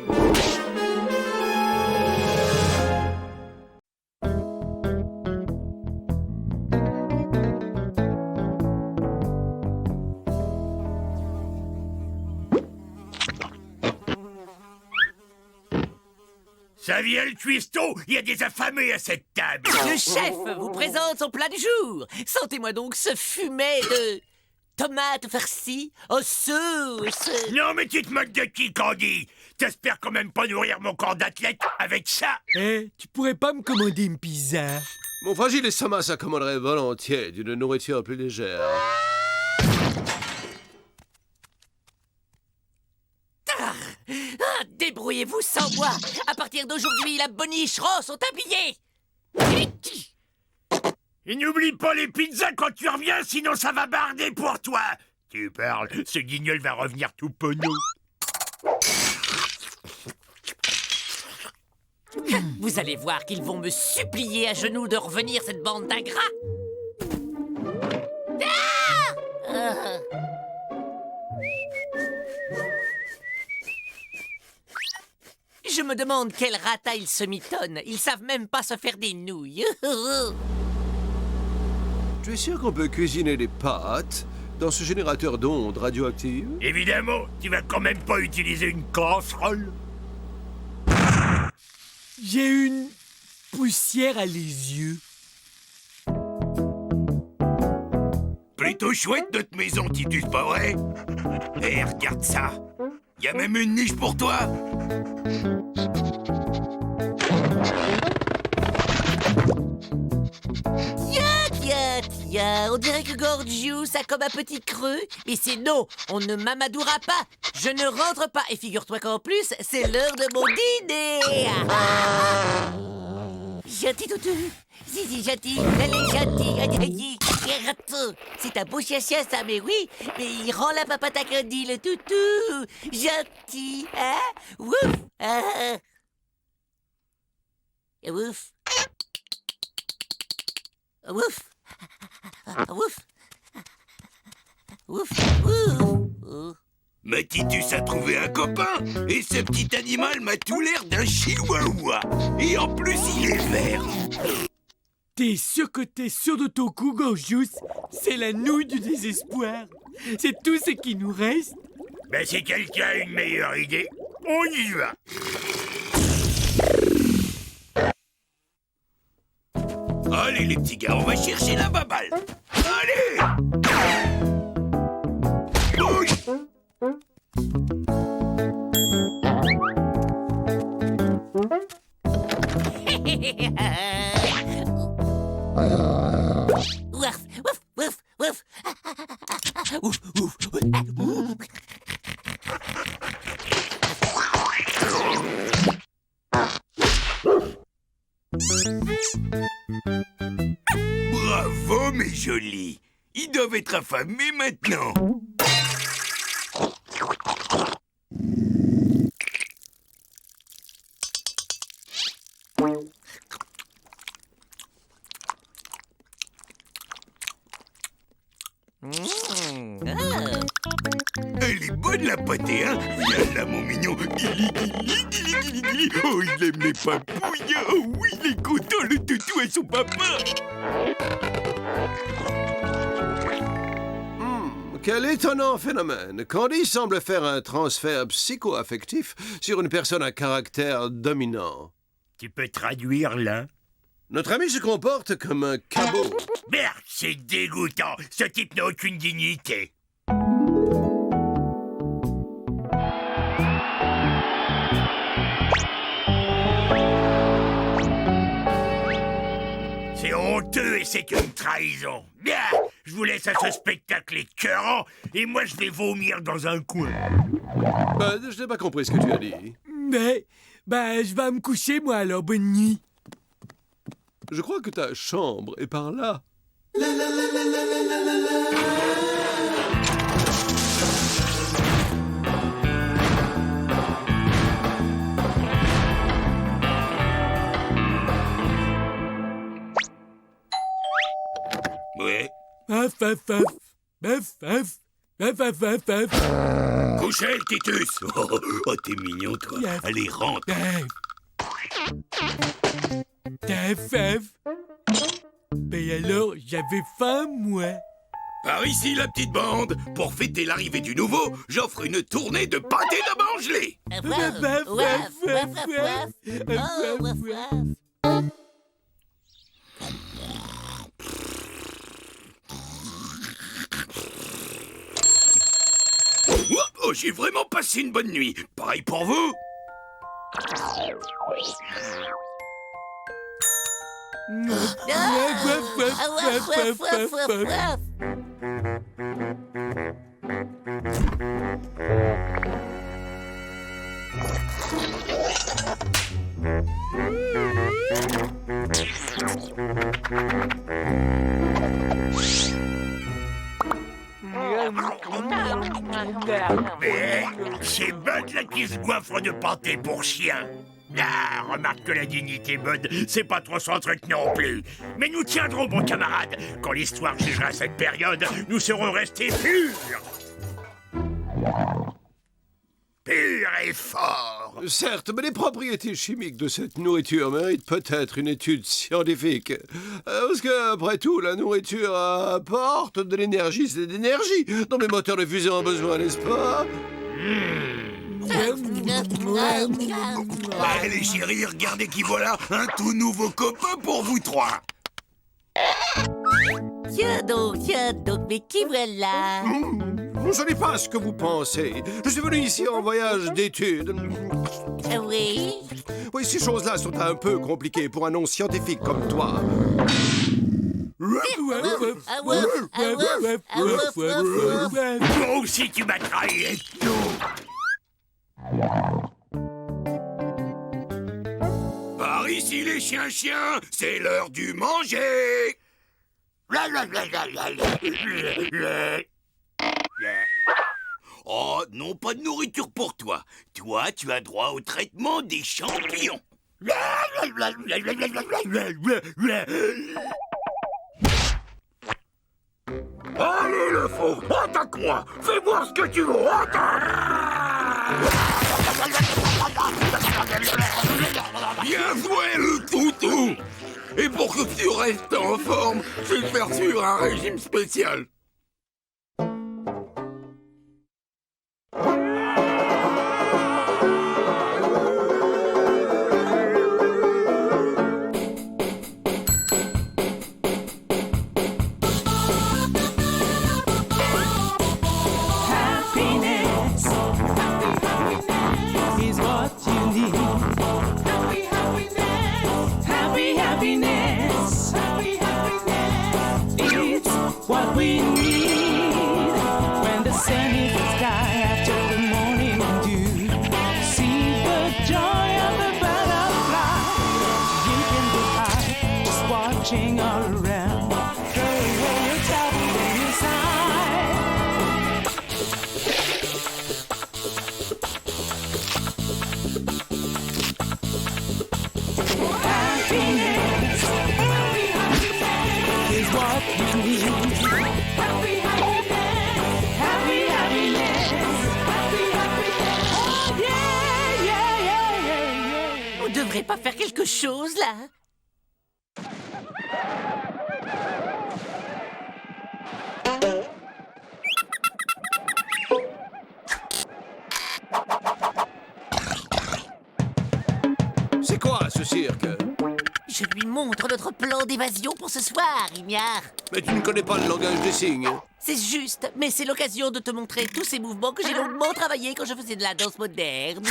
Ça vient le cuistot, il y a des affamés à cette table. Le chef vous présente son plat du jour. Sentez-moi donc ce fumet de tomates farcies aux sauces. Non mais tu te moques de qui, Candy? T'espères quand même pas nourrir mon corps d'athlète avec ça? Eh, tu pourrais pas me commander une pizza? Mon fragile estomac s'accommoderait volontiers d'une nourriture plus légère. Ah, débrouillez-vous sans moi. À partir d'aujourd'hui, la boniche rose sont habillés. Et n'oublie pas les pizzas quand tu reviens, sinon ça va barder pour toi. Tu parles, ce guignol va revenir tout penaud. Vous allez voir qu'ils vont me supplier à genoux de revenir, cette bande d'ingrats. Ah! Je me demande quel rata ils se mitonnent. Ils savent même pas se faire des nouilles. Tu es sûr qu'on peut cuisiner des pâtes dans ce générateur d'ondes radioactives? Évidemment, tu vas quand même pas utiliser une casserole. J'ai une poussière à les yeux. Plutôt chouette notre maison, Titus, pas vrai? Eh, regarde ça. Y a même une niche pour toi. Tiens, on dirait que Gorgius a comme un petit creux. Mais c'est non, on ne m'amadoura pas. Je ne rentre pas. Et figure-toi qu'en plus, c'est l'heure de mon dîner. Gentil toutou. Si, gentil. Elle est gentille. C'est un beau chien ça, mais oui. Mais il rend la papate à Candy, le toutou. Gentil, hein? Wouf. Wouf. Wouf. Wouf. Wouf. Wouf. Mais Titus a trouvé un copain. Et ce petit animal m'a tout l'air d'un chihuahua. Et en plus, il est vert. T'es sûr de ton coup, Gorgius? C'est la nouille du désespoir. C'est tout ce qui nous reste. Ben si quelqu'un a une meilleure idée, on y va. Allez, les petits gars, on va chercher la baballe. Allez! Bouge! Wouf, wouf, wouf, wouf. Wouf, wouf. Bravo, mes jolis. Ils doivent être affamés maintenant. Elle est bonne, la pâtée, hein? Viens là, mon mignon. Gili. Oh, il aime les papouilles. Oh oui, il est content, le toutou et son papa. Quel étonnant phénomène. Candy semble faire un transfert psycho-affectif sur une personne à caractère dominant. Tu peux traduire là? Notre ami se comporte comme un cabot. Merde, c'est dégoûtant. Ce type n'a aucune dignité. C'est honteux et c'est une trahison. Bien, je vous laisse à ce spectacle écœurant et moi je vais vomir dans un coin. Je n'ai pas compris ce que tu as dit. Mais, je vais me coucher, moi, alors. Bonne nuit. Je crois que ta chambre est par là. Ouais. Paf. Baf, baf. Baf, baf, baf, baf. Couchez, Titus. Oh, t'es mignon, toi. Baf. Allez, rentre. Baf. Baf, baf. Ben alors, j'avais faim, moi. Par ici, la petite bande. Pour fêter l'arrivée du nouveau, j'offre une tournée de pâté d'amande gelée. Waf, waf, waf, waf, waf. Oh, waf, waf. Oh, j'ai vraiment passé une bonne nuit. Pareil pour vous. Waf, waf, waf, waf, waf, waf. Mais c'est Bud là qui se goiffre de pâté pour chien. Ah, remarque que la dignité, Bud, c'est pas trop son truc non plus. Mais nous tiendrons, bon camarade. Quand l'histoire jugera cette période, nous serons restés purs. Purs et forts. Certes, mais les propriétés chimiques de cette nourriture méritent peut-être une étude scientifique. Parce que, après tout, la nourriture apporte de l'énergie, c'est de l'énergie dont les moteurs de fusion ont besoin, n'est-ce pas? Allez, chérie, regardez qui voilà. Un tout nouveau copain pour vous trois. Tiens donc, mais qui voilà? Ce n'est pas ce que vous pensez. Je suis venu ici en voyage d'études. Oui? Oui, ces choses-là sont un peu compliquées pour un non-scientifique comme toi. Ah, waf, ah, waf, ah, waf, waf, waf. Toi aussi, tu m'as trahi, et tout. Par ici, les chiens, c'est l'heure du manger. Oh, non, pas de nourriture pour toi. Toi, tu as droit au traitement des champignons. Allez, le faux, attaque-moi. Fais voir ce que tu veux. Bien joué, le toutou. Et pour que tu restes en forme, je vais te faire suivre un régime spécial. On devrait pas faire quelque chose, là? C'est quoi, ce cirque? Je lui montre notre plan d'évasion pour ce soir, Ignare. Mais tu ne connais pas le langage des signes. C'est juste, mais c'est l'occasion de te montrer tous ces mouvements que j'ai longuement travaillés quand je faisais de la danse moderne.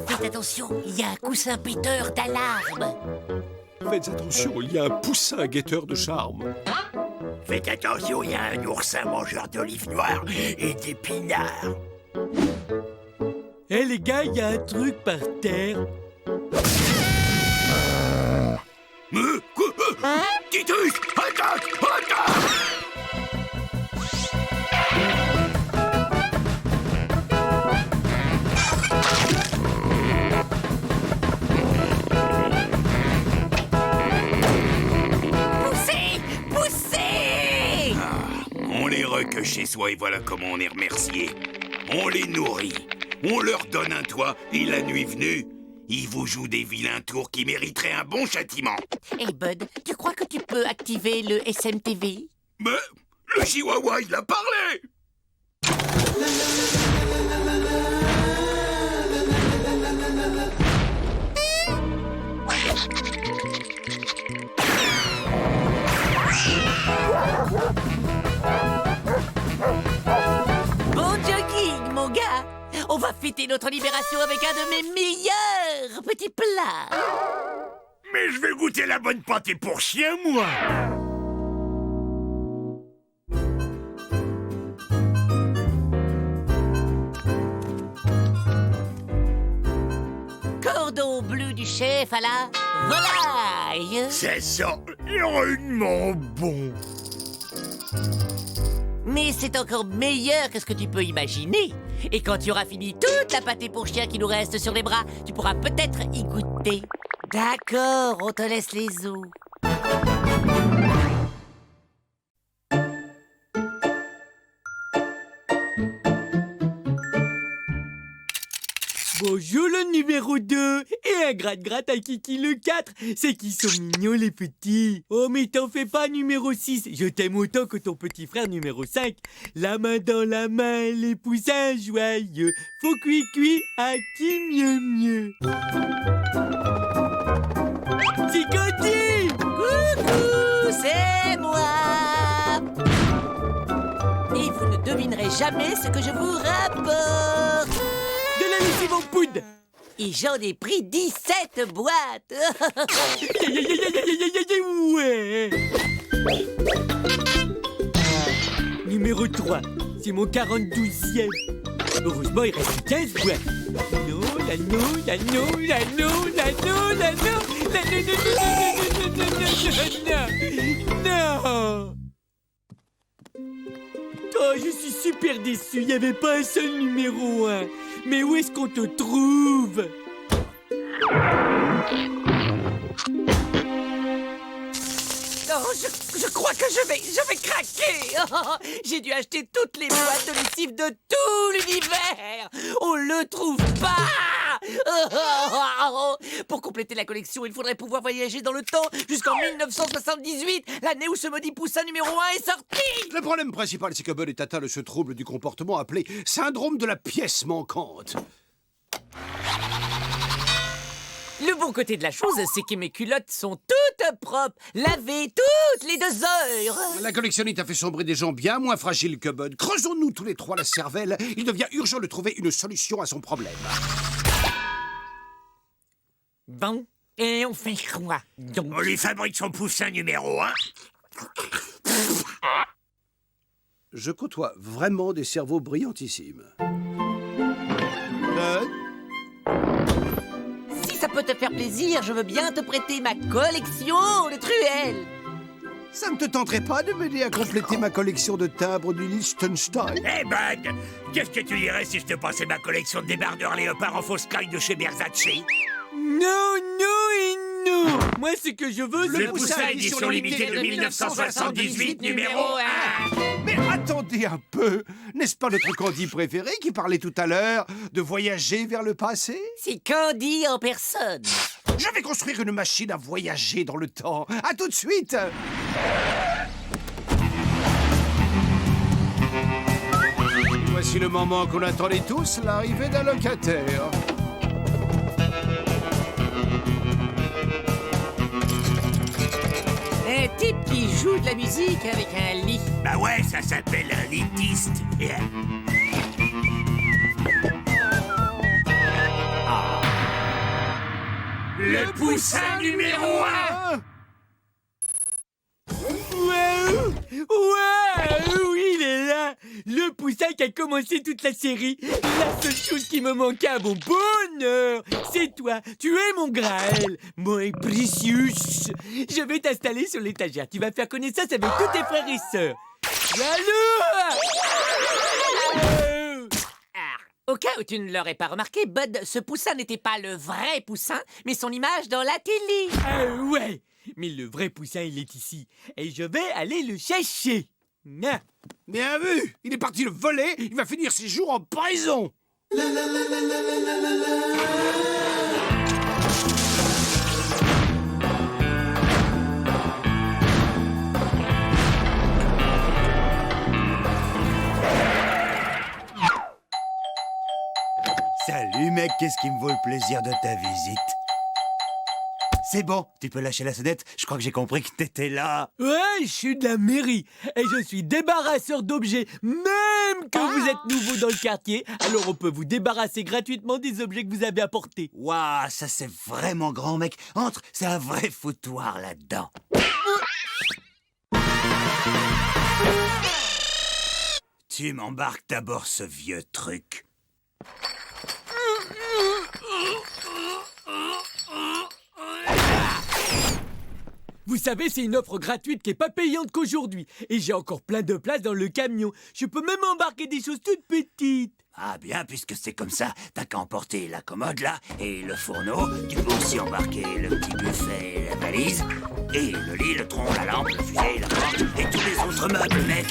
Faites attention, il y a un coussin péteur d'alarme. Faites attention, il y a un poussin guetteur de charme. Faites attention, il y a un oursin mangeur d'olives noires et d'épinards. Eh les gars, il y a un truc par terre. Titus, attaque, attaque! Poussez! Poussez! On les recueille chez soi et voilà comment on est remercié. On les nourrit, on leur donne un toit et la nuit venue, ils vous jouent des vilains tours qui mériteraient un bon châtiment. Hey Bud, tu crois que tu peux activer le SMTV? Mais le chihuahua, il a parlé! Bon jogging, mon gars! On va fêter notre libération avec un de mes meilleurs petits plats! Mais je vais goûter la bonne pâtée pour chien, moi! Cordon bleu du chef à la volaille! Ça sent rudement bon! Mais c'est encore meilleur que ce que tu peux imaginer. Et quand tu auras fini toute la pâtée pour chien qui nous reste sur les bras, tu pourras peut-être y goûter. D'accord, on te laisse les os. Bonjour le numéro 2 et un gratte-gratte à Kiki le 4. C'est qu'ils sont mignons les petits. Oh mais t'en fais pas numéro 6. Je t'aime autant que ton petit frère numéro 5. La main dans la main, les poussins joyeux. Faut cuit à qui mieux. C'est Candy! Coucou, c'est moi. Et vous ne devinerez jamais ce que je vous rapporte. De la lessive en poudre. Et j'en ai pris 17 boîtes. Ouais. Numéro 3, c'est mon 42e. Heureusement, il reste 15 boîtes. Non. Oh, je suis super déçu, il n'y avait pas un seul numéro 1. Mais où est-ce qu'on te trouve? Oh, je crois que je vais craquer. Oh, j'ai dû acheter toutes les boîtes de lessive de tout l'univers. On le trouve pas. Oh, pour compléter la collection, il faudrait pouvoir voyager dans le temps jusqu'en 1978, l'année où ce maudit poussin numéro 1 est sorti. Le problème principal, c'est que Bud est atteint de ce trouble du comportement appelé syndrome de la pièce manquante. Le bon côté de la chose, c'est que mes culottes sont toutes propres, lavées toutes les 2 heures. La collectionnite a fait sombrer des gens bien moins fragiles que Bud. Creusons-nous tous les trois la cervelle. Il devient urgent de trouver une solution à son problème. Bon, et on fait quoi donc? On lui fabrique son poussin numéro 1. Je côtoie vraiment des cerveaux brillantissimes. Si ça peut te faire plaisir, je veux bien te prêter ma collection de truelles. Ça ne te tenterait pas de m'aider à compléter ma collection de timbres du Liechtenstein? Eh Bud, qu'est-ce que tu dirais si je te passais ma collection de débardeurs léopards en fausse caille de chez Versace? Non. Moi, ce que je veux, c'est Le poussin édition limitée de 1978 numéro 1. Mais attendez un peu. N'est-ce pas notre Candy préféré qui parlait tout à l'heure de voyager vers le passé? C'est Candy en personne. Je vais construire une machine à voyager dans le temps. À tout de suite. Voici le moment qu'on attendait tous, l'arrivée d'un locataire. Un type qui joue de la musique avec un lit. Bah ouais, ça s'appelle un litiste. Le poussin numéro 1. Waouh! Waouh! Il est là! Le poussin qui a commencé toute la série! La seule chose qui me manquait à mon bonheur! C'est toi! Tu es mon Graël! Mon précieux! Je vais t'installer sur l'étagère. Tu vas faire connaissance avec tous tes frères et sœurs. Allô! Au cas où tu ne l'aurais pas remarqué, Bud, ce poussin n'était pas le vrai poussin, mais son image dans la télé. Ouais! Mais le vrai poussin, il est ici. Et je vais aller le chercher. Na. Bien vu. Il est parti le voler. Il va finir ses jours en prison. Salut mec, qu'est-ce qui me vaut le plaisir de ta visite? C'est bon, tu peux lâcher la sonnette, je crois que j'ai compris que t'étais là. Ouais, je suis de la mairie. Et je suis débarrasseur d'objets. Même que vous êtes nouveau dans le quartier, alors on peut vous débarrasser gratuitement des objets que vous avez apportés. Waouh, ça c'est vraiment grand mec. Entre, c'est un vrai foutoir là-dedans. Tu m'embarques d'abord ce vieux truc. Vous savez, c'est une offre gratuite qui est pas payante qu'aujourd'hui. Et j'ai encore plein de place dans le camion. Je peux même embarquer des choses toutes petites. Ah bien, puisque c'est comme ça, t'as qu'à emporter la commode là, et le fourneau. Tu peux aussi embarquer le petit buffet, la valise, et le lit, le tronc, la lampe, le fusée, la porte, et tous les autres meubles, mec.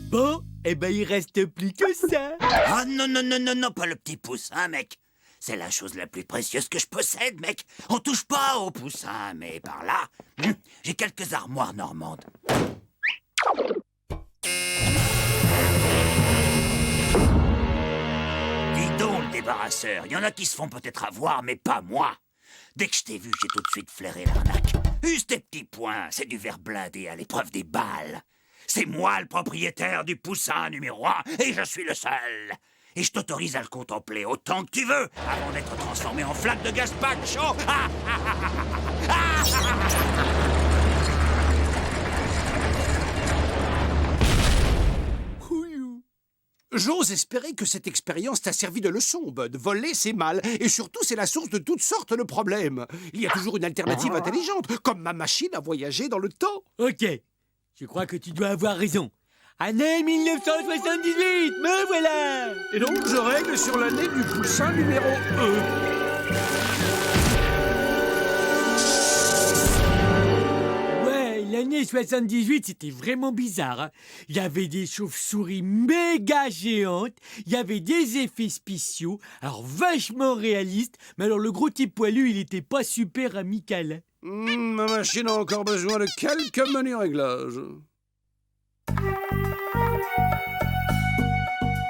Bon, eh ben il reste plus que ça. Ah non, non, non, non, non, pas le petit poussin, mec. C'est la chose la plus précieuse que je possède, mec. On touche pas au poussin, mais par là, j'ai quelques armoires normandes. Dis donc, le débarrasseur, il y en a qui se font peut-être avoir, mais pas moi. Dès que je t'ai vu, j'ai tout de suite flairé l'arnaque. Use tes petits poings, c'est du verre blindé à l'épreuve des balles. C'est moi le propriétaire du poussin numéro 1, et je suis le seul. Et je t'autorise à le contempler autant que tu veux, avant d'être transformé en flaque de gazpacho. J'ose espérer que cette expérience t'a servi de leçon, Bud. Voler, c'est mal. Et surtout, c'est la source de toutes sortes de problèmes. Il y a toujours une alternative intelligente, comme ma machine à voyager dans le temps. Ok, je crois que tu dois avoir raison. Année 1978, me voilà. Et donc, je règle sur l'année du poussin numéro 1. Ouais, l'année 78, c'était vraiment bizarre. Hein. Il y avait des chauves-souris méga géantes, il y avait des effets spéciaux, alors vachement réalistes, mais alors le gros type poilu, il était pas super amical. Ma machine a encore besoin de quelques menus réglages.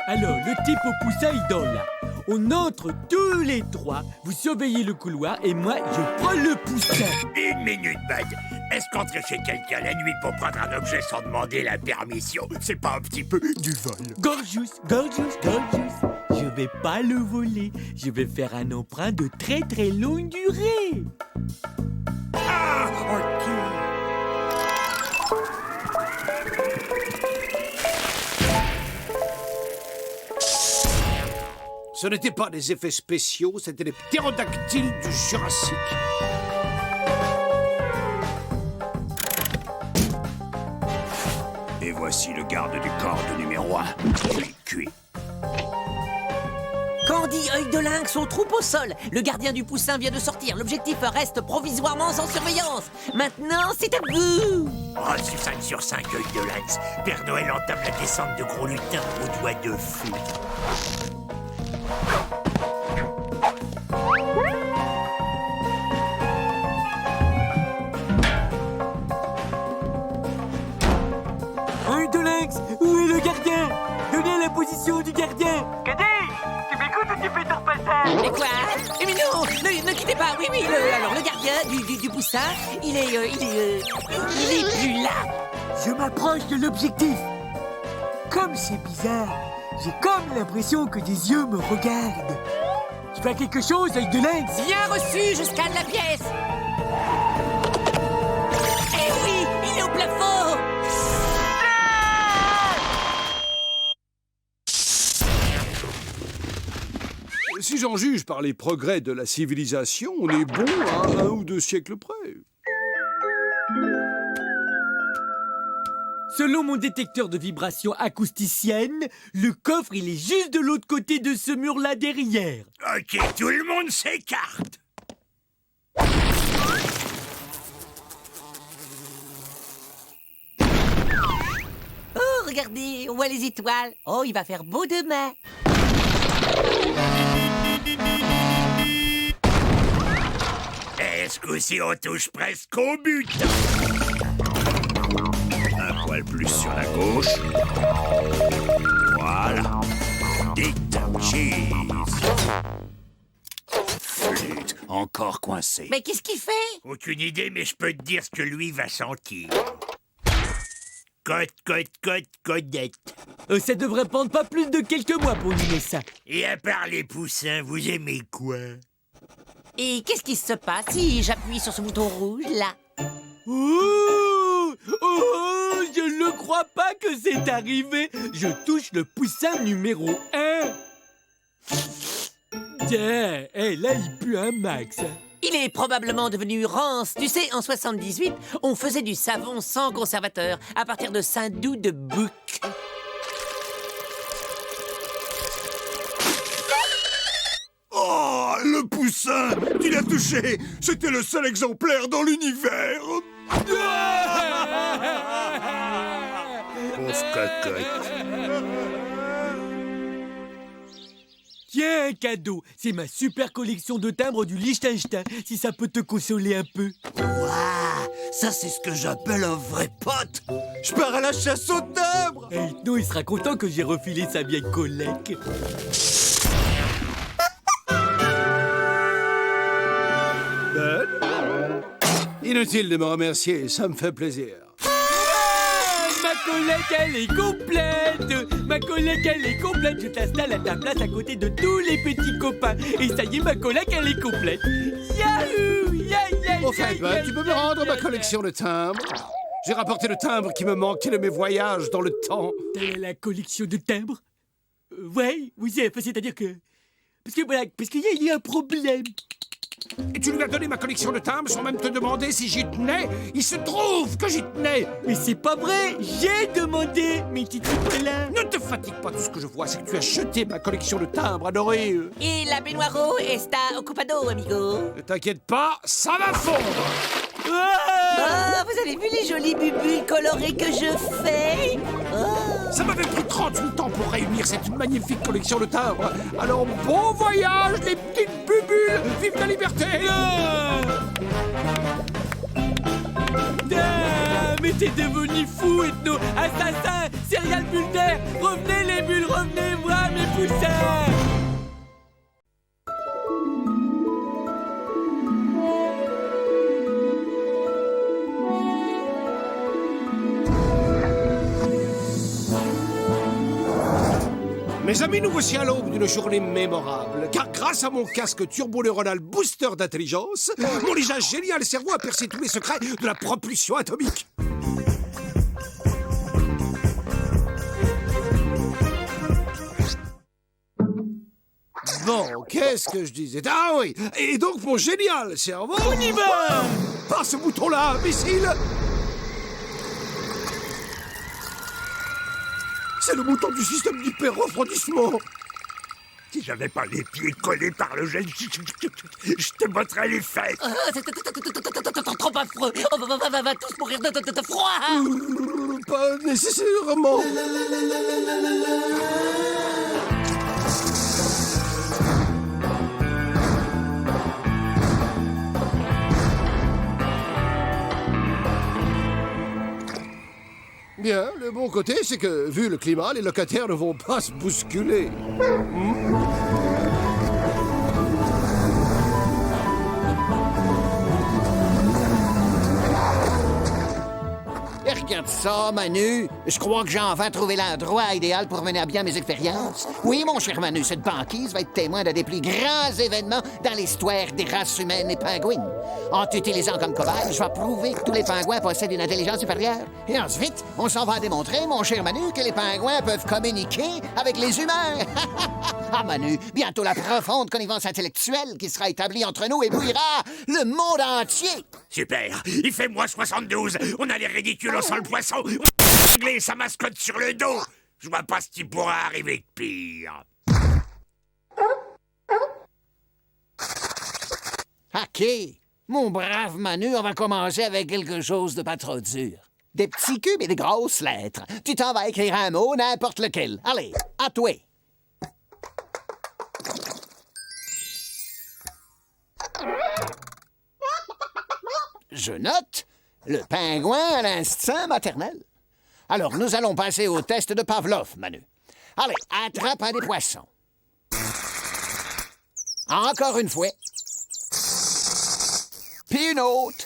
Alors, le type au poussin, il dort là. On entre tous les trois, vous surveillez le couloir et moi, je prends le poussin. Une minute, Bud. Est-ce qu'entrer chez quelqu'un la nuit pour prendre un objet sans demander la permission, c'est pas un petit peu du vol? Gorgeous, gorgeous, gorgeous. Je vais pas le voler. Je vais faire un emprunt de très très longue durée. Ah, ok. Ce n'étaient pas des effets spéciaux, c'était des ptérodactyles du Jurassique. Et voici le garde du corps de numéro 1. Je l'ai cuit. Candy, œil de lynx, on troupe au sol. Le gardien du poussin vient de sortir. L'objectif reste provisoirement sans surveillance. Maintenant, c'est à vous. Oh, sur 5 sur 5, œil de lynx. Père Noël entame la descente de gros lutins aux doigts de fou. Œil de lynx, où est le gardien? Donnez la position du gardien. Cadet, tu m'écoutes ou tu fais ton passage? Mais quoi? Mais non, ne quittez pas. Oui, alors le gardien du poussin, il est plus là. Je m'approche de l'objectif. Comme c'est bizarre, j'ai comme l'impression que des yeux me regardent. Tu fais quelque chose, œil de lynx? Bien reçu, je scanne la pièce. Eh oui, il est au plafond. Si j'en juge par les progrès de la civilisation, on est bon à 1 ou 2 siècles près. Selon mon détecteur de vibrations acousticiennes, le coffre, il est juste de l'autre côté de ce mur-là derrière. Ok, tout le monde s'écarte. Oh, regardez, on voit les étoiles. Oh, il va faire beau demain. Ce coup-ci, on touche presque au but. Un poil plus sur la gauche. Voilà. Dites cheese. Flûte, encore coincé. Mais qu'est-ce qu'il fait? Aucune idée, mais je peux te dire ce que lui va sentir. Codette. Ça devrait prendre pas plus de quelques mois pour limer ça. Et à part les poussins, vous aimez quoi? Et qu'est-ce qui se passe si j'appuie sur ce bouton rouge, là? Oh, je ne crois pas que c'est arrivé. Je touche le poussin numéro 1. Tiens, là, il pue un max. Il est probablement devenu rance. Tu sais, en 78, on faisait du savon sans conservateur à partir de Saint-Doux de bouc. Oh, le poussin! Tu l'as touché! C'était le seul exemplaire dans l'univers! Pauvre cocotte. Tiens, un cadeau. C'est ma super collection de timbres du Liechtenstein, si ça peut te consoler un peu. Waouh, ça c'est ce que j'appelle un vrai pote. Je pars à la chasse aux timbres! Hypno, il sera content que j'ai refilé sa vieille collègue. Inutile de me remercier, ça me fait plaisir. Ma collègue, elle est complète. Ma collègue, elle est complète. Je t'installe à ta place à côté de tous les petits copains. Et ça y est, ma collègue, elle est complète. Yahoo! Au fait, tu peux me rendre ma collection de timbres? J'ai rapporté le timbre qui me manquait de mes voyages dans le temps. La collection de timbres? Oui, c'est-à-dire que... Parce qu'il y a un problème. Et tu lui as donné ma collection de timbres sans même te demander si j'y tenais? Il se trouve que j'y tenais! Mais c'est pas vrai. J'ai demandé, mes petits là. Ne te fatigue pas, tout ce que je vois, c'est que tu as jeté ma collection de timbres adorée. Et la baignoire está occupado, amigo. Ne t'inquiète pas, ça va fondre! Oh, vous avez vu les jolies bubules colorées que je fais? Oh. Ça m'avait pris 38 ans pour réunir cette magnifique collection de timbres. Alors bon voyage, les petites bubules! Vive la liberté! Mais t'es devenu fou, Ethno! Assassin! Serial bullter! Revenez les bulles, revenez voir mes poussins! Mes amis, nous voici à l'aube d'une journée mémorable, car grâce à mon casque turbo-neuronal booster d'intelligence, mon déjà génial cerveau a percé tous les secrets de la propulsion atomique. Bon, qu'est-ce que je disais? Ah oui, et donc mon génial cerveau... On y va! Pas ce bouton-là, imbécile! C'est le bouton du système d'hyper-refroidissement. Si j'avais pas les pieds collés par le gel, je te botterais les fesses. Trop affreux. On va tous mourir de froid. Pas nécessairement. Bien, le bon côté, c'est que, vu le climat, les locataires ne vont pas se bousculer. Et regarde ça, Manu. Je crois que j'ai enfin trouvé l'endroit idéal pour mener à bien mes expériences. Oui, mon cher Manu, cette banquise va être témoin d'un des plus grands événements dans l'histoire des races humaines et pingouines. En t'utilisant comme cobaye, je vais prouver que tous les pingouins possèdent une intelligence supérieure. Et ensuite, on s'en va démontrer, mon cher Manu, que les pingouins peuvent communiquer avec les humains. Ah, Manu, bientôt la profonde connivence intellectuelle qui sera établie entre nous éblouira le monde entier. Super, il fait moins 72, on a les ridicules, on sent le poisson, on a réglé sa mascotte sur le dos. Je vois pas ce qui pourra arriver de pire. OK. Mon brave Manu, on va commencer avec quelque chose de pas trop dur. Des petits cubes et des grosses lettres. Tu t'en vas écrire un mot, n'importe lequel. Allez, à toi. Je note le pingouin à l'instinct maternel. Alors, nous allons passer au test de Pavlov, Manu. Allez, attrape un des poissons. Encore une fois. Puis une autre.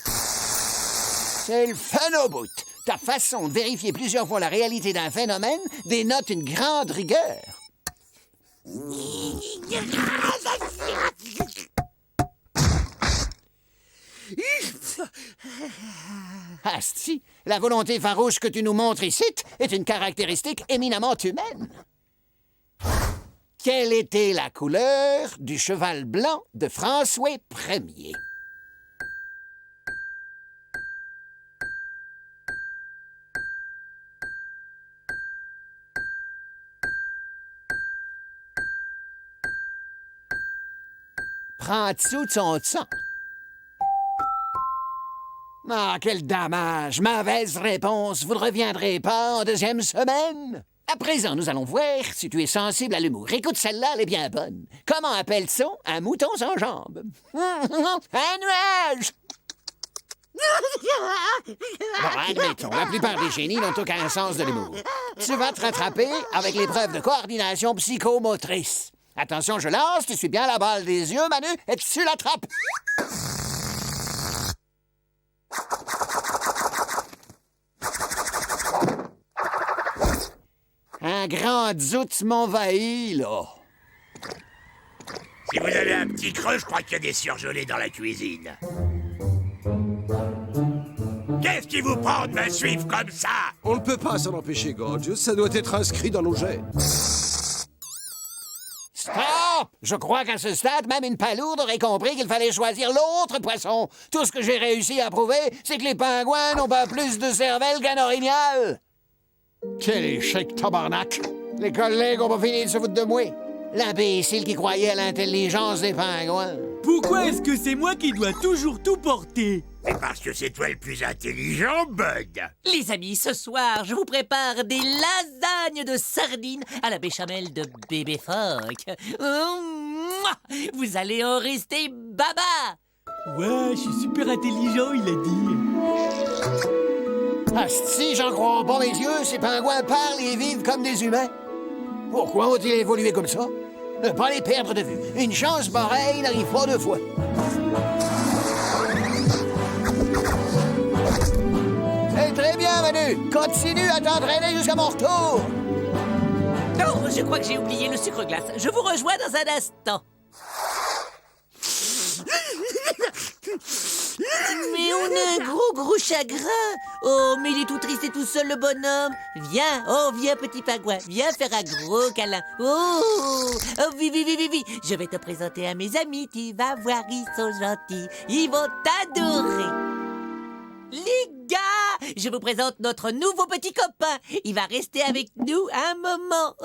C'est le fun au bout. Ta façon de vérifier plusieurs fois la réalité d'un phénomène dénote une grande rigueur. Asti, la volonté farouche que tu nous montres ici est une caractéristique éminemment humaine. Quelle était la couleur du cheval blanc de François Ier? Prends-tu de son sang? Ah, quel dommage! Mauvaise réponse. Vous ne reviendrez pas en deuxième semaine? À présent, nous allons voir si tu es sensible à l'humour. Écoute, celle-là, elle est bien bonne. Comment appelle-t-on un mouton sans jambes? Un nuage! Bon, admettons, la plupart des génies n'ont aucun sens de l'humour. Tu vas te rattraper avec l'épreuve de coordination psychomotrice. Attention, je lance, tu suis bien la balle des yeux, Manu, et tu l'attrapes. Un grand doute m'envahit, là. Si vous avez un petit creux, je crois qu'il y a des surgelés dans la cuisine. Qu'est-ce qui vous prend de me suivre comme ça? On ne peut pas s'en empêcher, Gorgeous. Ça doit être inscrit dans nos gènes. Stop! Je crois qu'à ce stade, même une palourde aurait compris qu'il fallait choisir l'autre poisson. Tout ce que j'ai réussi à prouver, c'est que les pingouins n'ont pas plus de cervelle qu'un orignal. Quel échec, tabarnak! Les collègues ont pas fini de se foutre de moi. L'imbécile qui croyait à l'intelligence des pingouins. Pourquoi est-ce que c'est moi qui dois toujours tout porter? C'est parce que c'est toi le plus intelligent, Bud. Les amis, ce soir, je vous prépare des lasagnes de sardines à la béchamel de bébé phoque. Vous allez en rester baba. Ouais, je suis super intelligent, il a dit. Asti, j'en crois pas mes yeux, ces pingouins parlent et vivent comme des humains. Pourquoi ont-ils évolué comme ça? Ne pas les perdre de vue. Une chance pareille n'arrive pas deux fois. C'est très bien, Manu. Continue à t'entraîner jusqu'à mon retour. Non, je crois que j'ai oublié le sucre glace. Je vous rejoins dans un instant. Mais on a un gros chagrin. Oh, mais il est tout triste et tout seul, le bonhomme. Viens, oh, viens, petit pingouin. Viens faire un gros câlin. Oh, oui. Je vais te présenter à mes amis. Tu vas voir, ils sont gentils. Ils vont t'adorer. Les gars, je vous présente notre nouveau petit copain. Il va rester avec nous un moment.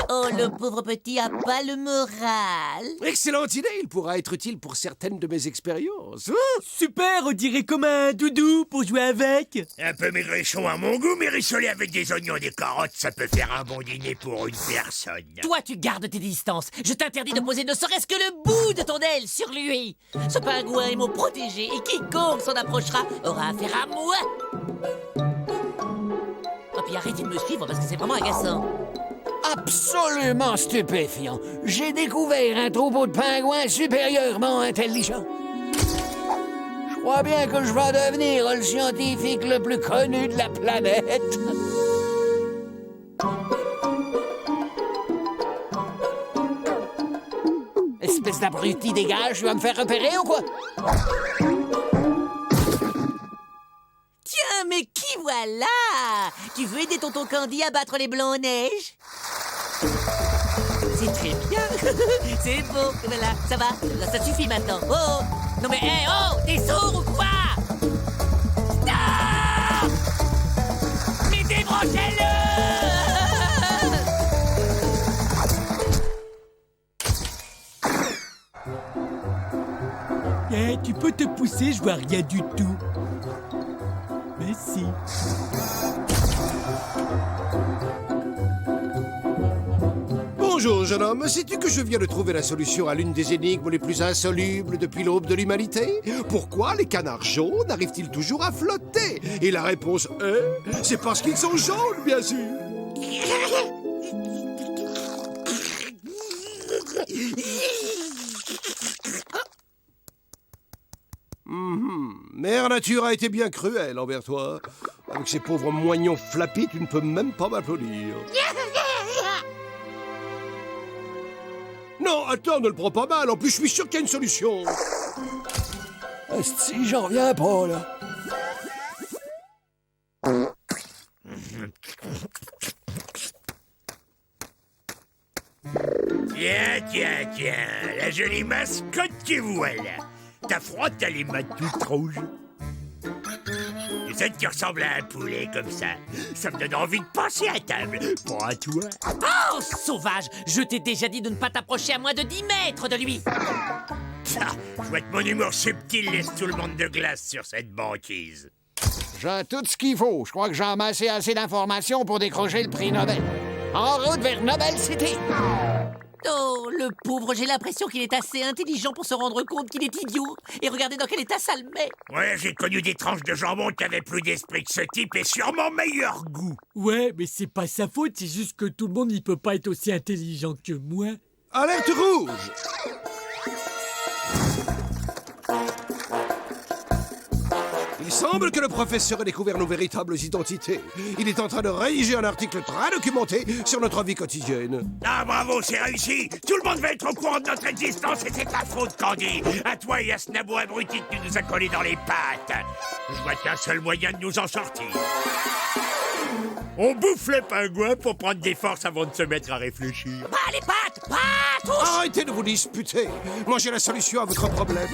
Oh, le pauvre petit a pas le moral. Excellente idée, il pourra être utile pour certaines de mes expériences. Super, on dirait comme un doudou pour jouer avec. Un peu maigrichon à mon goût, mais rissolé avec des oignons et des carottes, ça peut faire un bon dîner pour une personne. Toi, tu gardes tes distances. Je t'interdis de poser ne serait-ce que le bout de ton aile sur lui. Ce pingouin est mon protégé et quiconque s'en approchera aura affaire à moi. Oh, puis arrêtez de me suivre parce que c'est vraiment agaçant. Absolument stupéfiant. J'ai découvert un troupeau de pingouins supérieurement intelligents. crois bien que je vais devenir le scientifique le plus connu de la planète. Espèce d'abruti, dégage, tu vas me faire repérer ou quoi? Tiens, mais qui voilà? Tu veux aider tonton Candy à battre les blancs en neige? C'est très bien. C'est beau. Voilà, ça va. Ça suffit maintenant. Oh! Non mais, hé, oh! T'es sourd ou quoi? Stop! Mais débranchez-le! Tu peux te pousser, je vois rien du tout. Merci. Bonjour, jeune homme. Sais-tu que je viens de trouver la solution à l'une des énigmes les plus insolubles depuis l'aube de l'humanité? Pourquoi les canards jaunes arrivent-ils toujours à flotter? Et la réponse est... c'est parce qu'ils sont jaunes, bien sûr. Mère Nature a été bien cruelle envers toi. Avec ces pauvres moignons flappis, tu ne peux même pas m'applaudir. Non, attends, ne le prends pas mal. En plus, je suis sûr qu'il y a une solution. Si, j'en reviens pas, là. Tiens, la jolie mascotte que voilà. T'as froid, t'as les mains toutes rouges. Tu sais que tu ressembles à un poulet comme ça. Ça me donne envie de passer à table. Pas à toi. Oh, sauvage! Je t'ai déjà dit de ne pas t'approcher à moins de 10 mètres de lui! Ça, je vois que mon humour subtil laisse tout le monde de glace sur cette banquise. J'ai tout ce qu'il faut. Je crois que j'ai amassé assez d'informations pour décrocher le prix Nobel. En route vers Nobel City! Oh, le pauvre, j'ai l'impression qu'il est assez intelligent pour se rendre compte qu'il est idiot. Et regardez dans quel état ça le met. Ouais, j'ai connu des tranches de jambon qui avaient plus d'esprit que ce type et sûrement meilleur goût. Ouais, mais c'est pas sa faute, c'est juste que tout le monde n'y peut pas être aussi intelligent que moi. Alerte rouge! Il semble que le professeur ait découvert nos véritables identités. Il est en train de rédiger un article très documenté sur notre vie quotidienne. Ah, bravo, c'est réussi. Tout le monde va être au courant de notre existence et c'est ta faute, Candy. À toi et à ce nabot abruti que tu nous as collé dans les pattes. Je vois qu'un seul moyen de nous en sortir. On bouffe les pingouins pour prendre des forces avant de se mettre à réfléchir. Pas les pattes! Pas tous! Arrêtez de vous disputer. Moi, j'ai la solution à votre problème.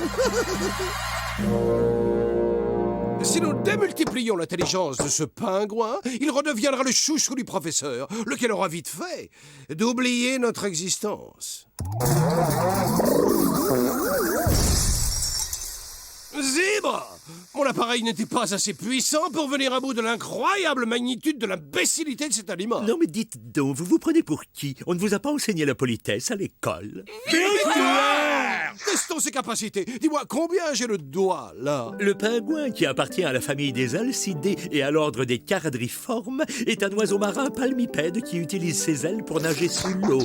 Si nous démultiplions l'intelligence de ce pingouin, il redeviendra le chouchou du professeur, lequel aura vite fait d'oublier notre existence. Zèbre! Mon appareil n'était pas assez puissant pour venir à bout de l'incroyable magnitude de l'imbécilité de cet animal. Non mais dites donc, vous vous prenez pour qui? On ne vous a pas enseigné la politesse à l'école. Testons ses capacités. Dis-moi, combien j'ai le doigt, là? Le pingouin, qui appartient à la famille des alcidés et à l'ordre des charadriformes, est un oiseau marin palmipède qui utilise ses ailes pour nager sous l'eau.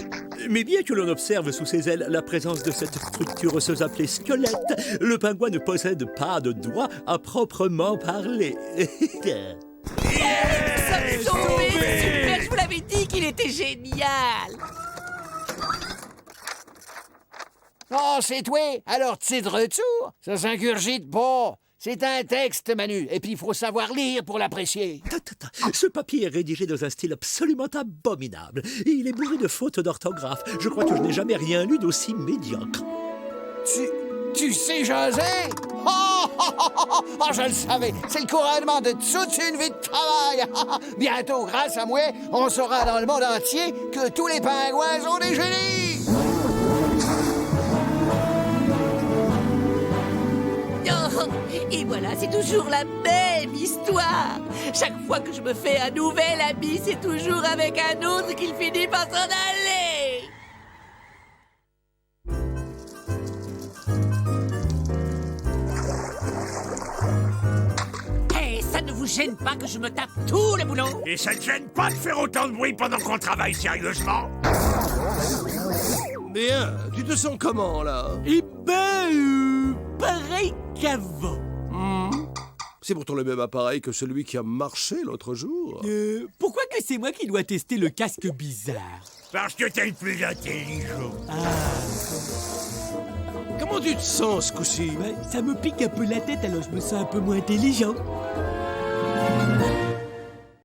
Mais bien que l'on observe sous ses ailes la présence de cette structure osseuse appelée squelette, le pingouin ne possède pas de doigts à proprement parler. Ça me sauvé! Super, je vous l'avais dit qu'il était génial! Oh, c'est toi? Alors, tu es de retour? Ça s'ingurgite pas. C'est un texte, Manu, et puis il faut savoir lire pour l'apprécier. Ce papier est rédigé dans un style absolument abominable. Et il est bourré de fautes d'orthographe. Je crois que je n'ai jamais rien lu d'aussi médiocre. Tu sais jaser? Oh, je le savais. C'est le couronnement de toute une vie de travail. Bientôt, grâce à moi, on saura dans le monde entier que tous les pingouins sont des génies. Oh, et voilà, c'est toujours la même histoire. Chaque fois que je me fais un nouvel ami, c'est toujours avec un autre qu'il finit par s'en aller. Hey, ça ne vous gêne pas que je me tape tout le boulot? Et ça te gêne pas de faire autant de bruit pendant qu'on travaille sérieusement? Bien, tu te sens comment, là? Eh ben, pareil qu'avant. C'est pourtant le même appareil que celui qui a marché l'autre jour. Pourquoi que c'est moi qui dois tester le casque bizarre? Parce que t'es le plus intelligent. Comment tu te sens ce coup-ci? Ouais, ça me pique un peu la tête, alors je me sens un peu moins intelligent.